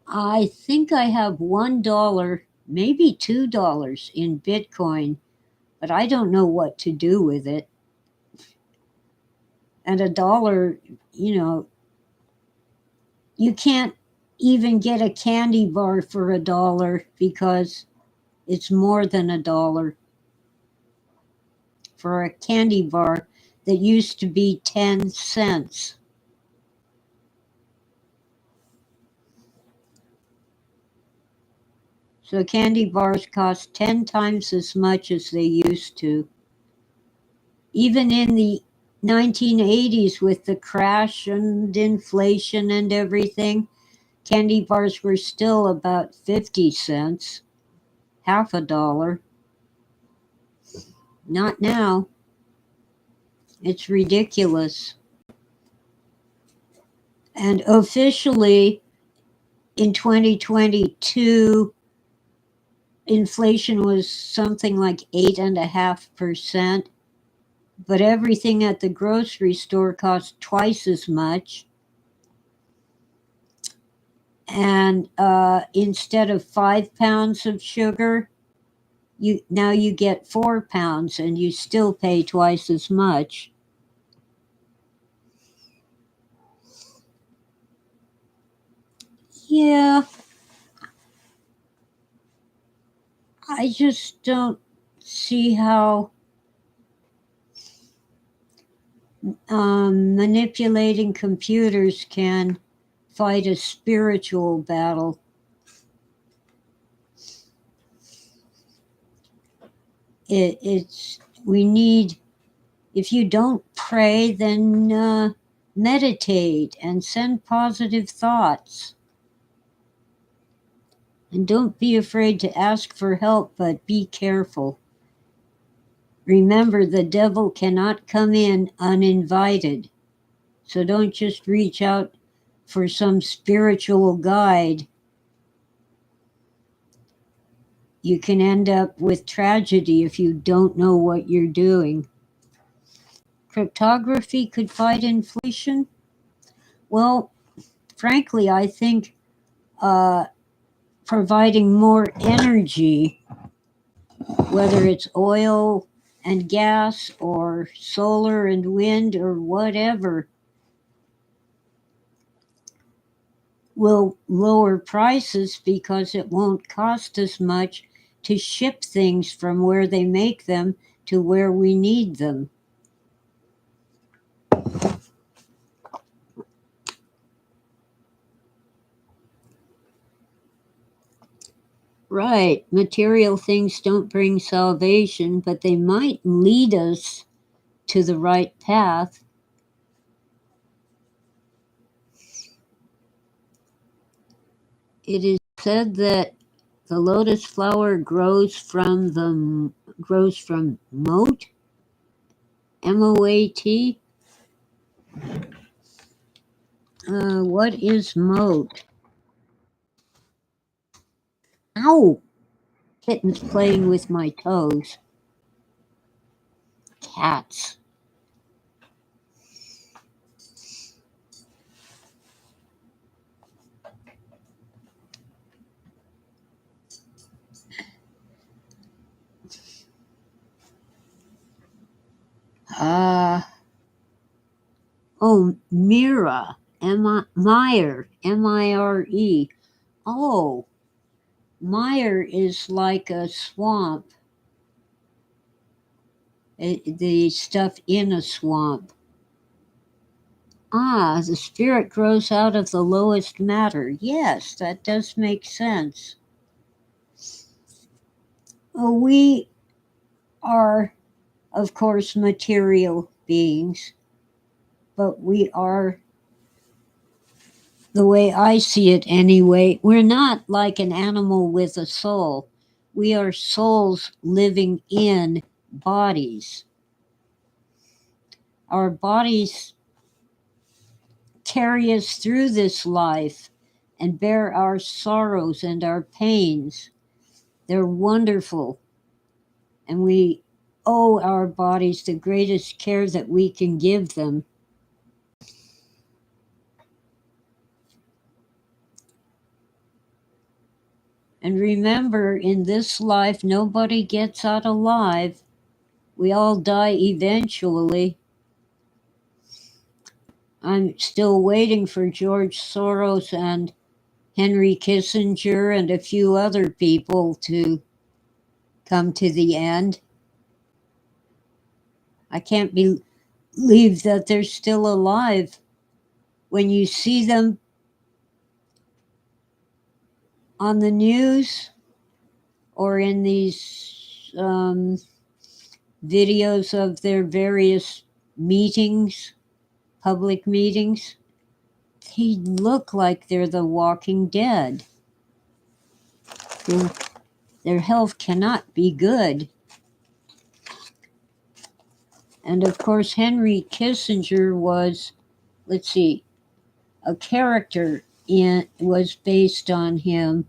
I think I have $1, maybe $2 in Bitcoin, but I don't know what to do with it. And $1, you can't even get a candy bar for $1 because it's more than $1 for a candy bar that used to be 10 cents. So candy bars cost 10 times as much as they used to. Even in the 1980s, with the crash and inflation and everything, candy bars were still about 50 cents, half $1. Not now. It's ridiculous. And officially, in 2022, inflation was something like 8.5%, but everything at the grocery store cost twice as much. And instead of 5 pounds of sugar, now you get 4 pounds, and you still pay twice as much. Yeah, I just don't see how manipulating computers can fight a spiritual battle. We need, if you don't pray, then meditate and send positive thoughts. And don't be afraid to ask for help, but be careful. Remember, the devil cannot come in uninvited. So don't just reach out for some spiritual guide. You can end up with tragedy if you don't know what you're doing. Cryptography could fight inflation? Well, frankly, I think providing more energy, whether it's oil and gas or solar and wind or whatever, will lower prices because it won't cost as much to ship things from where they make them to where we need them. Right. Material things don't bring salvation, but they might lead us to the right path. It is said that the lotus flower grows from moat, MOAT. What is moat? Ow! Kitten's playing with my toes. Cats. Mira, Meyer, MIRE. Oh, mire is like a swamp. The stuff in a swamp. Ah, the spirit grows out of the lowest matter. Yes, that does make sense. Oh, we are, of course, material beings, but we are, the way I see it anyway, we're not like an animal with a soul. We are souls living in bodies. Our bodies carry us through this life and bear our sorrows and our pains. They're wonderful, and we owe our bodies the greatest care that we can give them. And remember, in this life, nobody gets out alive. We all die eventually. I'm still waiting for George Soros and Henry Kissinger and a few other people to come to the end. I can't believe that they're still alive. When you see them on the news or in these videos of their various meetings, public meetings, they look like they're the walking dead. Their health cannot be good. And of course, Henry Kissinger was, let's see, a character was based on him.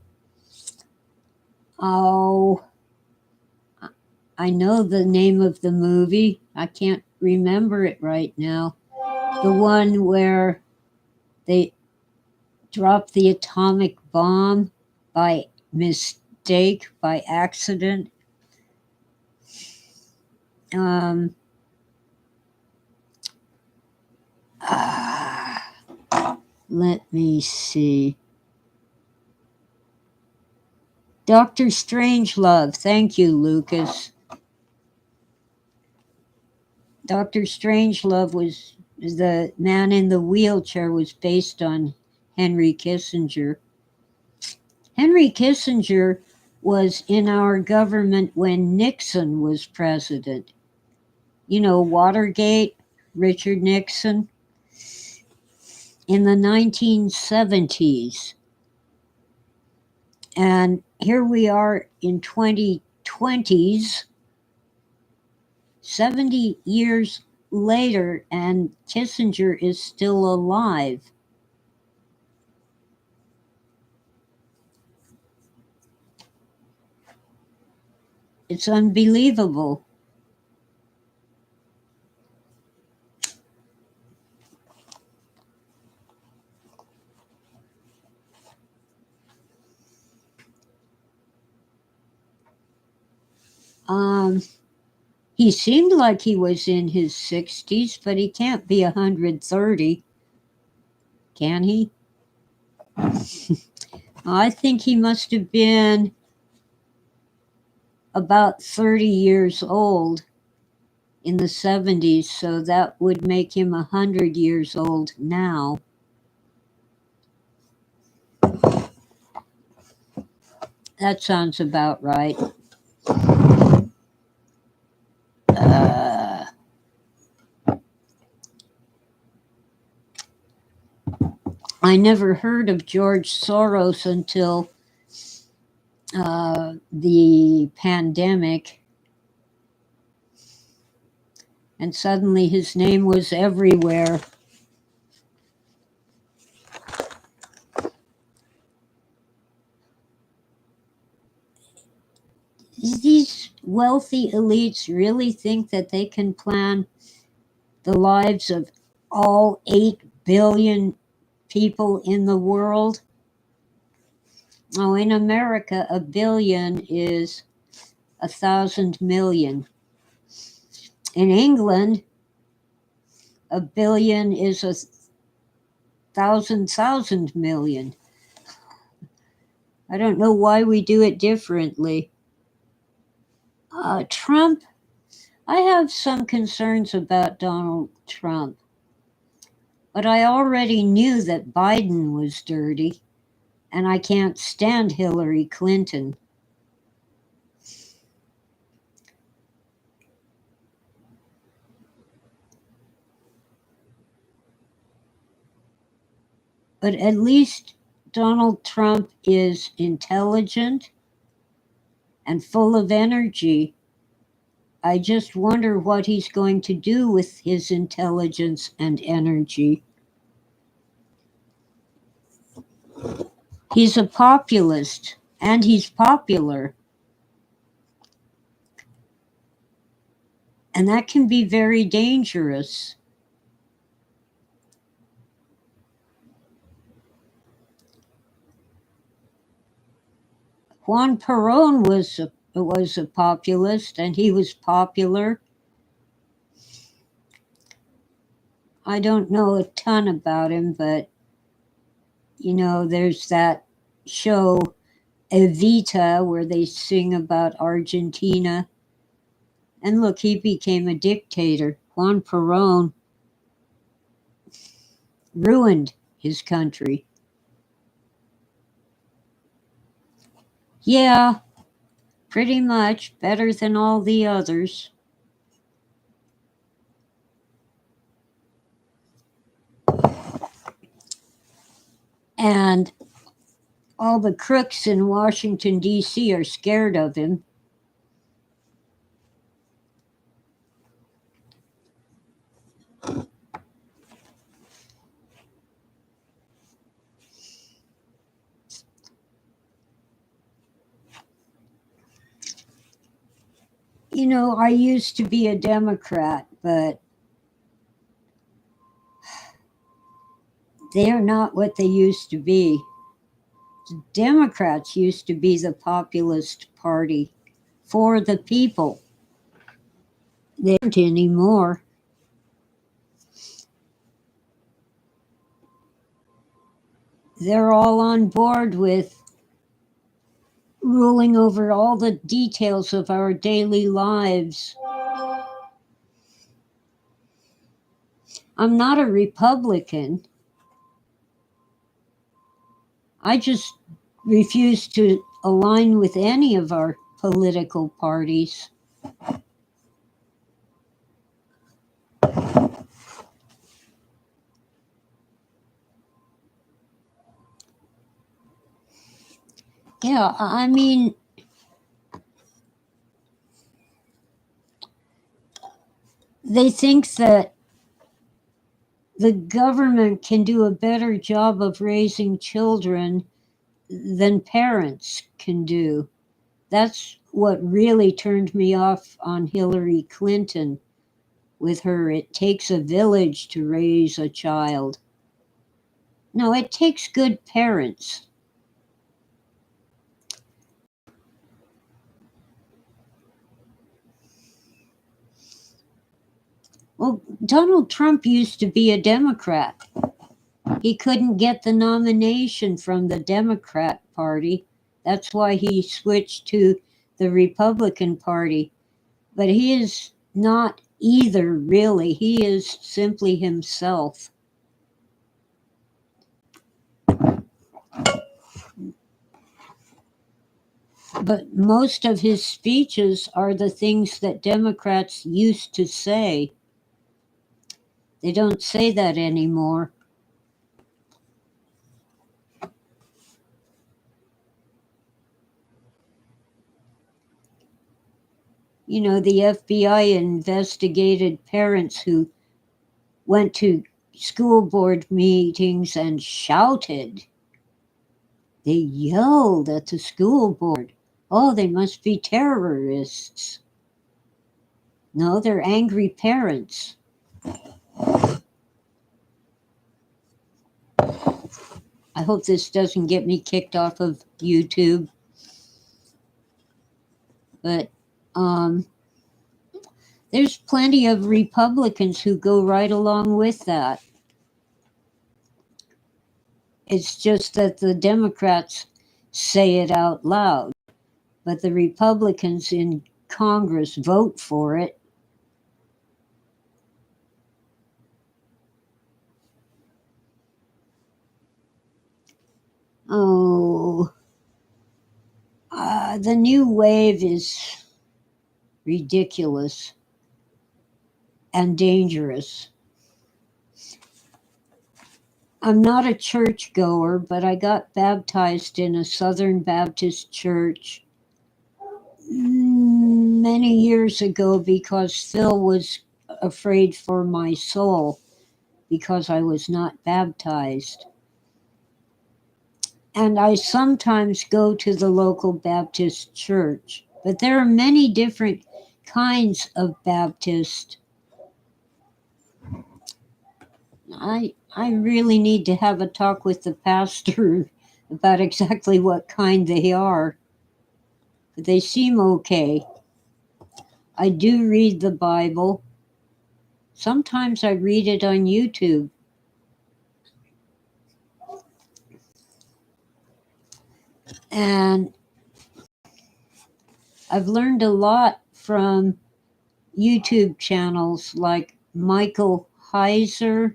Oh, I know the name of the movie. I can't remember it right now. The one where they dropped the atomic bomb by mistake, by accident. Let me see. Dr. Strangelove. Thank you, Lucas. Dr. Strangelove was the man in the wheelchair, was based on Henry Kissinger. Henry Kissinger was in our government when Nixon was president. You know, Watergate, Richard Nixon. In the 1970s. And here we are in 2020s, 70 years later, and Kissinger is still alive. It's unbelievable. He seemed like he was in his 60s, but he can't be 130, can he? I think he must have been about 30 years old in the 70s, so that would make him 100 years old now. That sounds about right. I never heard of George Soros until the pandemic. And suddenly his name was everywhere. These wealthy elites really think that they can plan the lives of all 8 billion people in the world? Oh, in America, a billion is 1,000 million. In England, a billion is 1,000 million. I don't know why we do it differently. Trump, I have some concerns about Donald Trump, but I already knew that Biden was dirty, and I can't stand Hillary Clinton. But at least Donald Trump is intelligent and full of energy. I just wonder what he's going to do with his intelligence and energy. He's a populist, and he's popular. And that can be very dangerous. Juan Perón was a populist, and he was popular. I don't know a ton about him, but there's that show Evita where they sing about Argentina. And look, he became a dictator. Juan Perón ruined his country. Yeah, pretty much better than all the others. And all the crooks in Washington, D.C. are scared of him. I used to be a Democrat, but they're not what they used to be. The Democrats used to be the populist party for the people. They aren't anymore. They're all on board with ruling over all the details of our daily lives. I'm not a Republican. I just refuse to align with any of our political parties. Yeah, I mean, they think that the government can do a better job of raising children than parents can do. That's what really turned me off on Hillary Clinton with her, it takes a village to raise a child. No, it takes good parents. Well, Donald Trump used to be a Democrat. He couldn't get the nomination from the Democrat Party. That's why he switched to the Republican Party. But he is not either, really. He is simply himself. But most of his speeches are the things that Democrats used to say. They don't say that anymore. The FBI investigated parents who went to school board meetings and shouted. They yelled at the school board. Oh, they must be terrorists. No, they're angry parents. I hope this doesn't get me kicked off of YouTube. But there's plenty of Republicans who go right along with that. It's just that the Democrats say it out loud. But the Republicans in Congress vote for it. Oh, the new wave is ridiculous and dangerous. I'm not a churchgoer, but I got baptized in a Southern Baptist church many years ago because Phil was afraid for my soul because I was not baptized. And I sometimes go to the local Baptist church, but there are many different kinds of Baptist. I really need to have a talk with the pastor about exactly what kind they are. But they seem okay. I do read the Bible. Sometimes I read it on YouTube. And I've learned a lot from YouTube channels like Michael Heiser.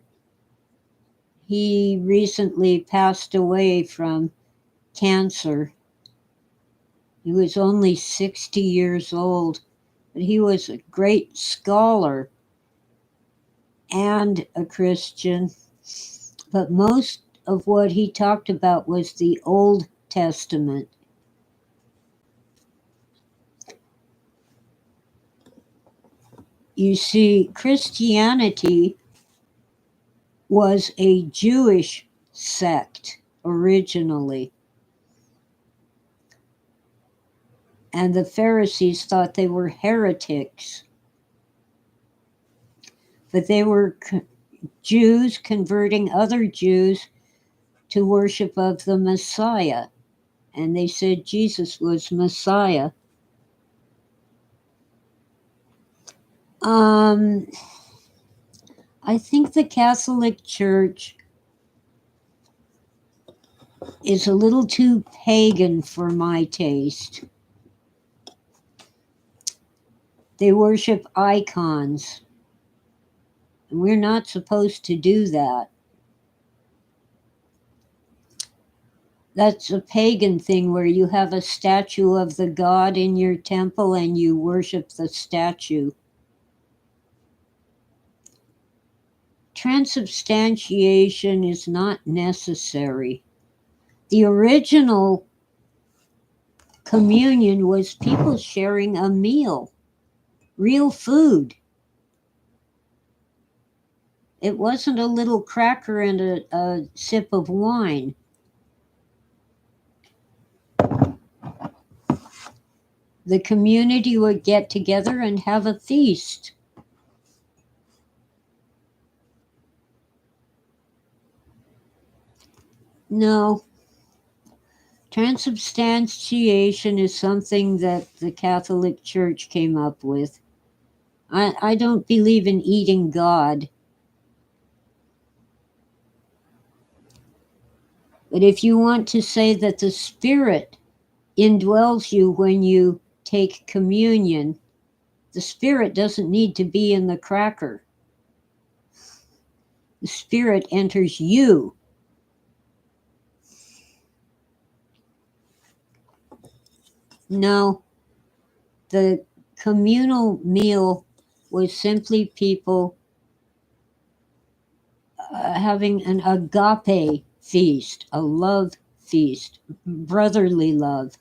He recently passed away from cancer. He was only 60 years old, but he was a great scholar and a Christian. But most of what he talked about was the Old Testament. You see, Christianity was a Jewish sect originally. And the Pharisees thought they were heretics. But they were Jews converting other Jews to worship of the Messiah. And they said Jesus was Messiah. I think the Catholic Church is a little too pagan for my taste. They worship icons. And we're not supposed to do that. That's a pagan thing where you have a statue of the god in your temple and you worship the statue. Transubstantiation is not necessary. The original communion was people sharing a meal, real food. It wasn't a little cracker and a sip of wine. The community would get together and have a feast. No. Transubstantiation is something that the Catholic Church came up with. I don't believe in eating God. But if you want to say that the Spirit indwells you when you take communion, the Spirit doesn't need to be in the cracker. The Spirit enters you. No, the communal meal was simply people having an agape feast, a love feast, brotherly love.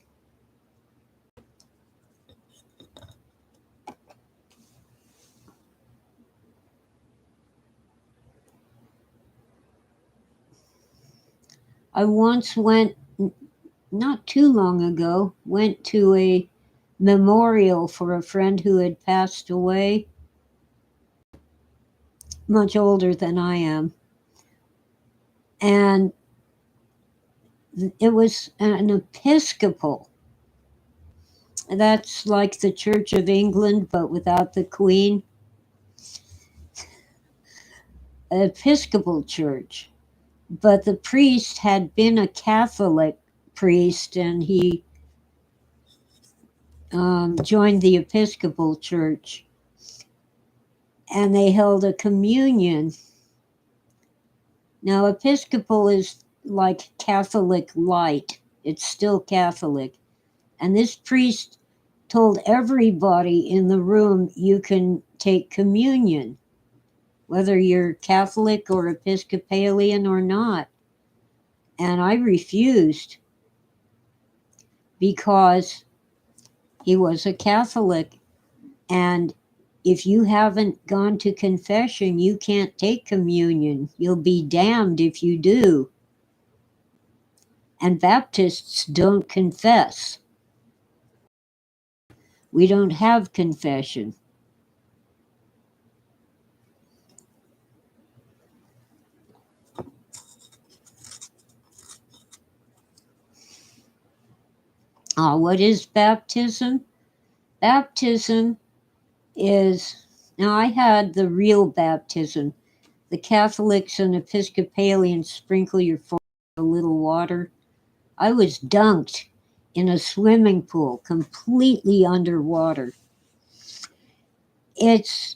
I once went, not too long ago, went to a memorial for a friend who had passed away, much older than I am. And it was an Episcopal. That's like the Church of England, but without the Queen. Episcopal church. But the priest had been a Catholic priest, and he joined the Episcopal Church, and they held a communion. Now, Episcopal is like Catholic light. It's still Catholic. And this priest told everybody in the room, you can take communion, whether you're Catholic or Episcopalian or not. And I refused because he was a Catholic. And if you haven't gone to confession, you can't take communion. You'll be damned if you do. And Baptists don't confess. We don't have confession. What is baptism? Baptism is, now I had the real baptism. The Catholics and Episcopalians sprinkle your forehead with a little water. I was dunked in a swimming pool, completely underwater. It's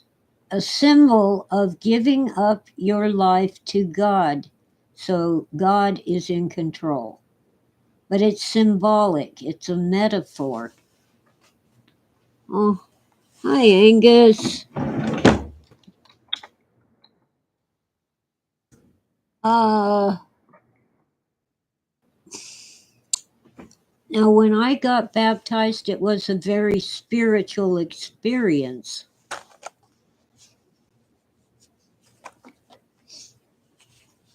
a symbol of giving up your life to God, so God is in control. But it's symbolic, it's a metaphor. Oh, hi, Angus. Now, when I got baptized, it was a very spiritual experience.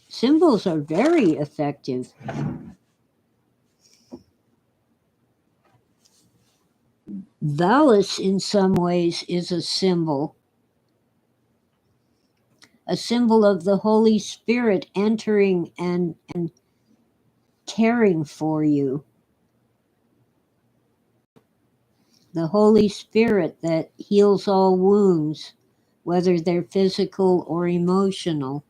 Symbols are very effective. Vallis, in some ways, is a symbol of the Holy Spirit entering and caring for you. The Holy Spirit that heals all wounds, whether they're physical or emotional.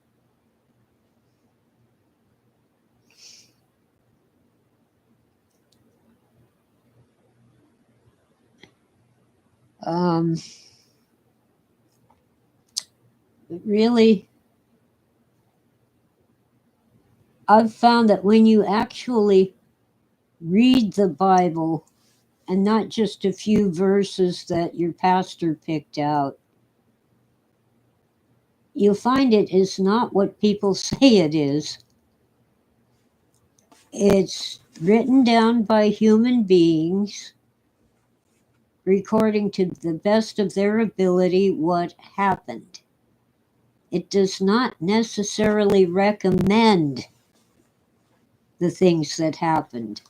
Really, I've found that when you actually read the Bible and not just a few verses that your pastor picked out, you'll find it is not what people say it is. It's written down by human beings, recording to the best of their ability what happened. It does not necessarily recommend the things that happened.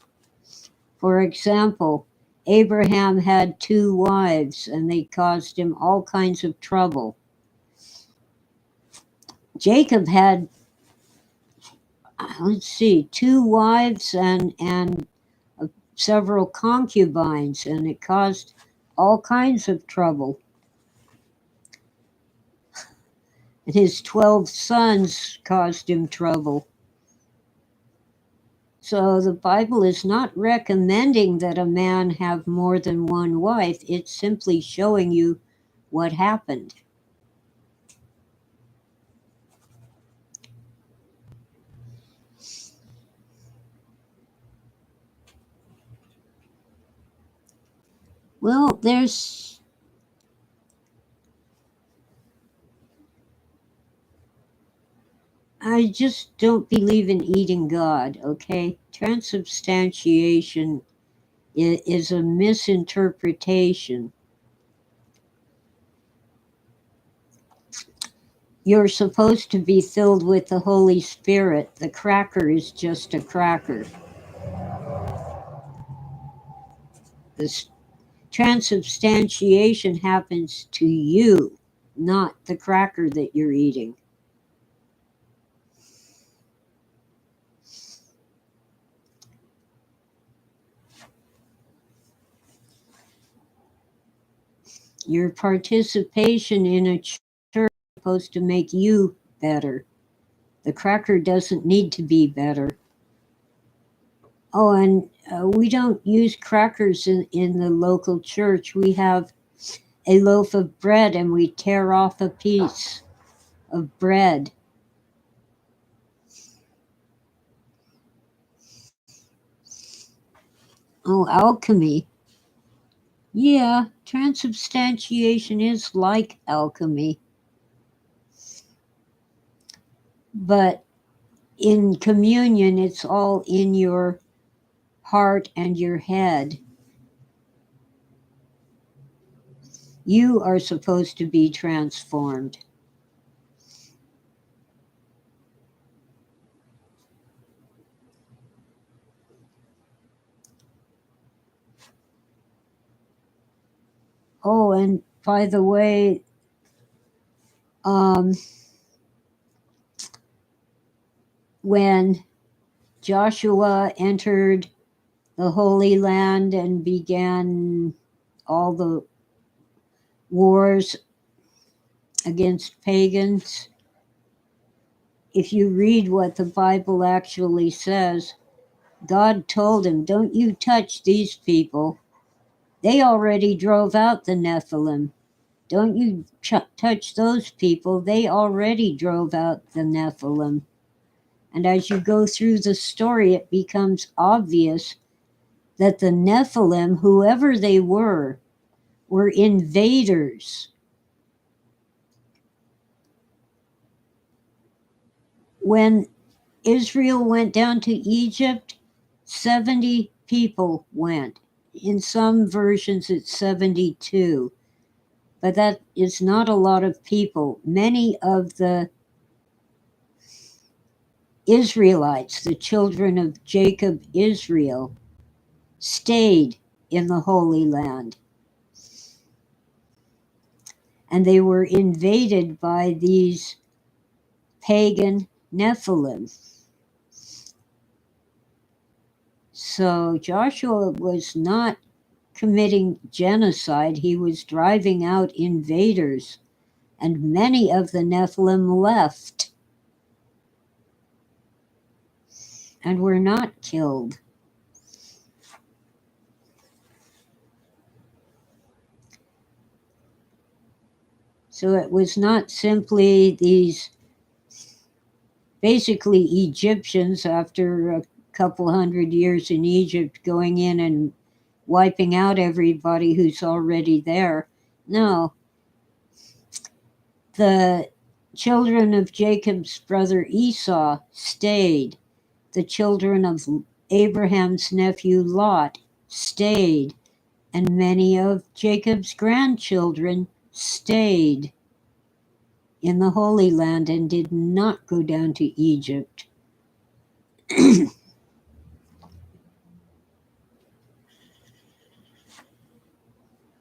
For example, Abraham had 2 wives and they caused him all kinds of trouble. Jacob had, 2 wives and several concubines, and it caused all kinds of trouble. And his 12 sons caused him trouble. So the Bible is not recommending that a man have more than 1 wife. It's simply showing you what happened. Well, I just don't believe in eating God, okay? Transubstantiation is a misinterpretation. You're supposed to be filled with the Holy Spirit. The cracker is just a cracker. This transubstantiation happens to you, not the cracker that you're eating. Your participation in a church is supposed to make you better. The cracker doesn't need to be better. Oh, and we don't use crackers in the local church. We have a loaf of bread and we tear off a piece of bread. Oh, alchemy. Yeah, transubstantiation is like alchemy. But in communion, it's all in your heart and your head. You are supposed to be transformed. Oh, and by the way, um, when Joshua entered the Holy Land and began all the wars against pagans, if you read what the Bible actually says, God told him, "Don't you touch these people. They already drove out the Nephilim. Don't you touch those people. They already drove out the Nephilim." And as you go through the story, it becomes obvious that the Nephilim, whoever they were invaders. When Israel went down to Egypt, 70 people went. In some versions, it's 72. But that is not a lot of people. Many of the Israelites, the children of Jacob, Israel, stayed in the Holy Land. And they were invaded by these pagan Nephilim. So Joshua was not committing genocide, he was driving out invaders, and many of the Nephilim left and were not killed. So it was not simply these basically Egyptians after a couple hundred years in Egypt going in and wiping out everybody who's already there. No, the children of Jacob's brother Esau stayed. The children of Abraham's nephew Lot stayed. And many of Jacob's grandchildren stayed in the Holy Land and did not go down to Egypt.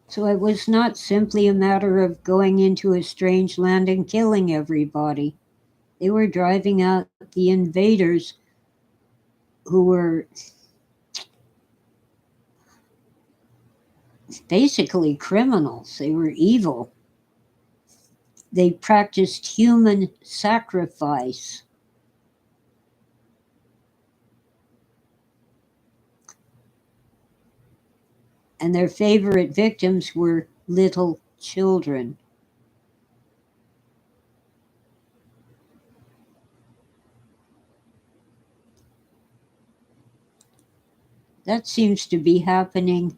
So it was not simply a matter of going into a strange land and killing everybody. They were driving out the invaders who were basically criminals. They were evil. They practiced human sacrifice. And their favorite victims were little children. That seems to be happening,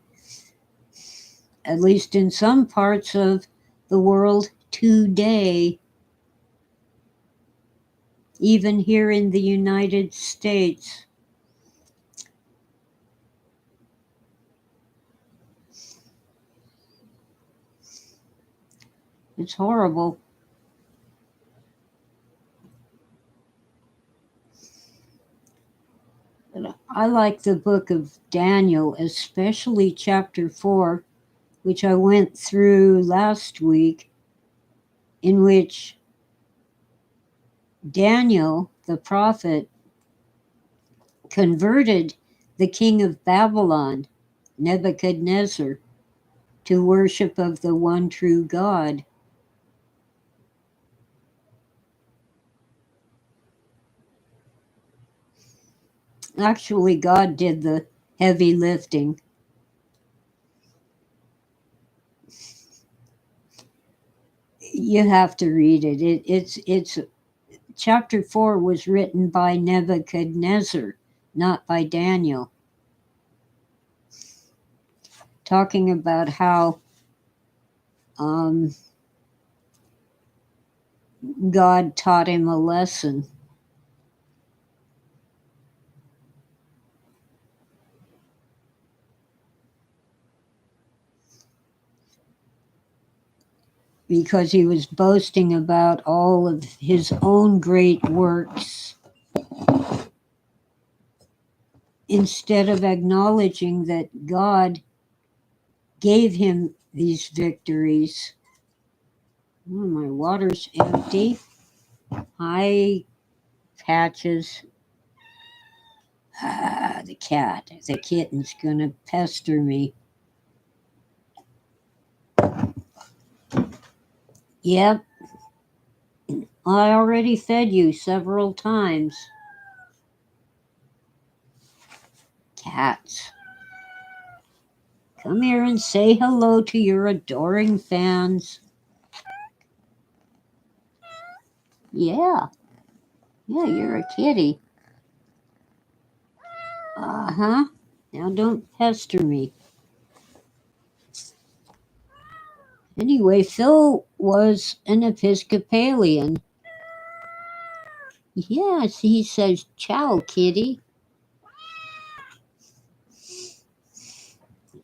at least in some parts of the world today, even here in the United States. It's horrible. I like the book of Daniel, especially chapter 4, which I went through last week, in which Daniel, the prophet, converted the king of Babylon, Nebuchadnezzar, to worship of the one true God. Actually, God did the heavy lifting. You have to read it. It's chapter 4 was written by Nebuchadnezzar, not by Daniel, talking about how God taught him a lesson. Because he was boasting about all of his own great works instead of acknowledging that God gave him these victories. Oh, my water's empty. Hi, Patches. The cat, the kitten's gonna pester me. Yep, I already fed you several times. Cats. Come here and say hello to your adoring fans. Yeah, you're a kitty. Uh-huh. Now don't pester me. Anyway, Phil was an Episcopalian. Yes, he says, ciao, kitty.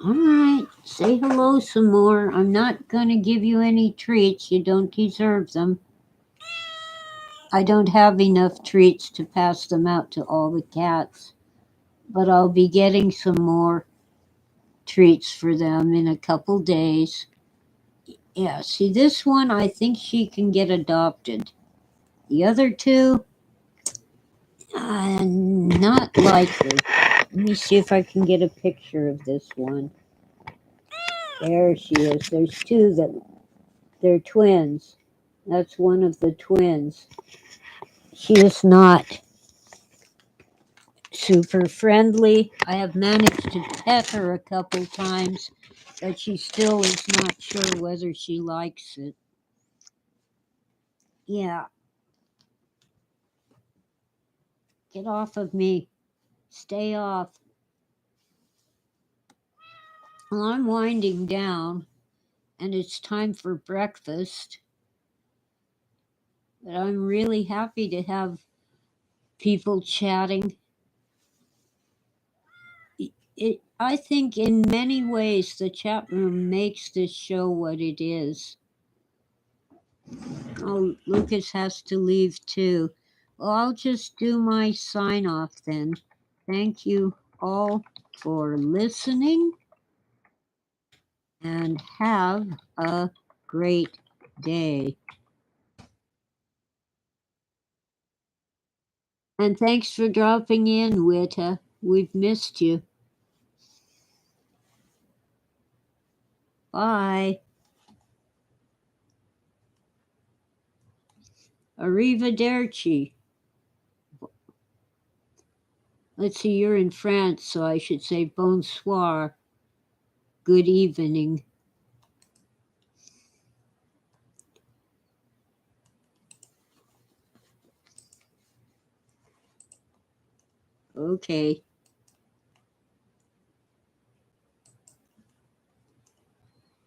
All right, say hello some more. I'm not going to give you any treats. You don't deserve them. I don't have enough treats to pass them out to all the cats, but I'll be getting some more treats for them in a couple days. Yeah, see, this one, I think she can get adopted. The other two, not likely. Let me see if I can get a picture of this one. There she is. There's two that they're twins. That's one of the twins. She is not super friendly. I have managed to pet her a couple times, but she still is not sure whether she likes it. Yeah. Get off of me. Stay off. Well, I'm winding down, and it's time for breakfast. But I'm really happy to have people chatting. I think in many ways the chat room makes this show what it is. Oh, Lucas has to leave too. Well, I'll just do my sign off then. Thank you all for listening and have a great day. And thanks for dropping in, Witta. We've missed you. Bye. Arrivederci. Let's see, you're in France, so I should say bonsoir. Good evening. Okay.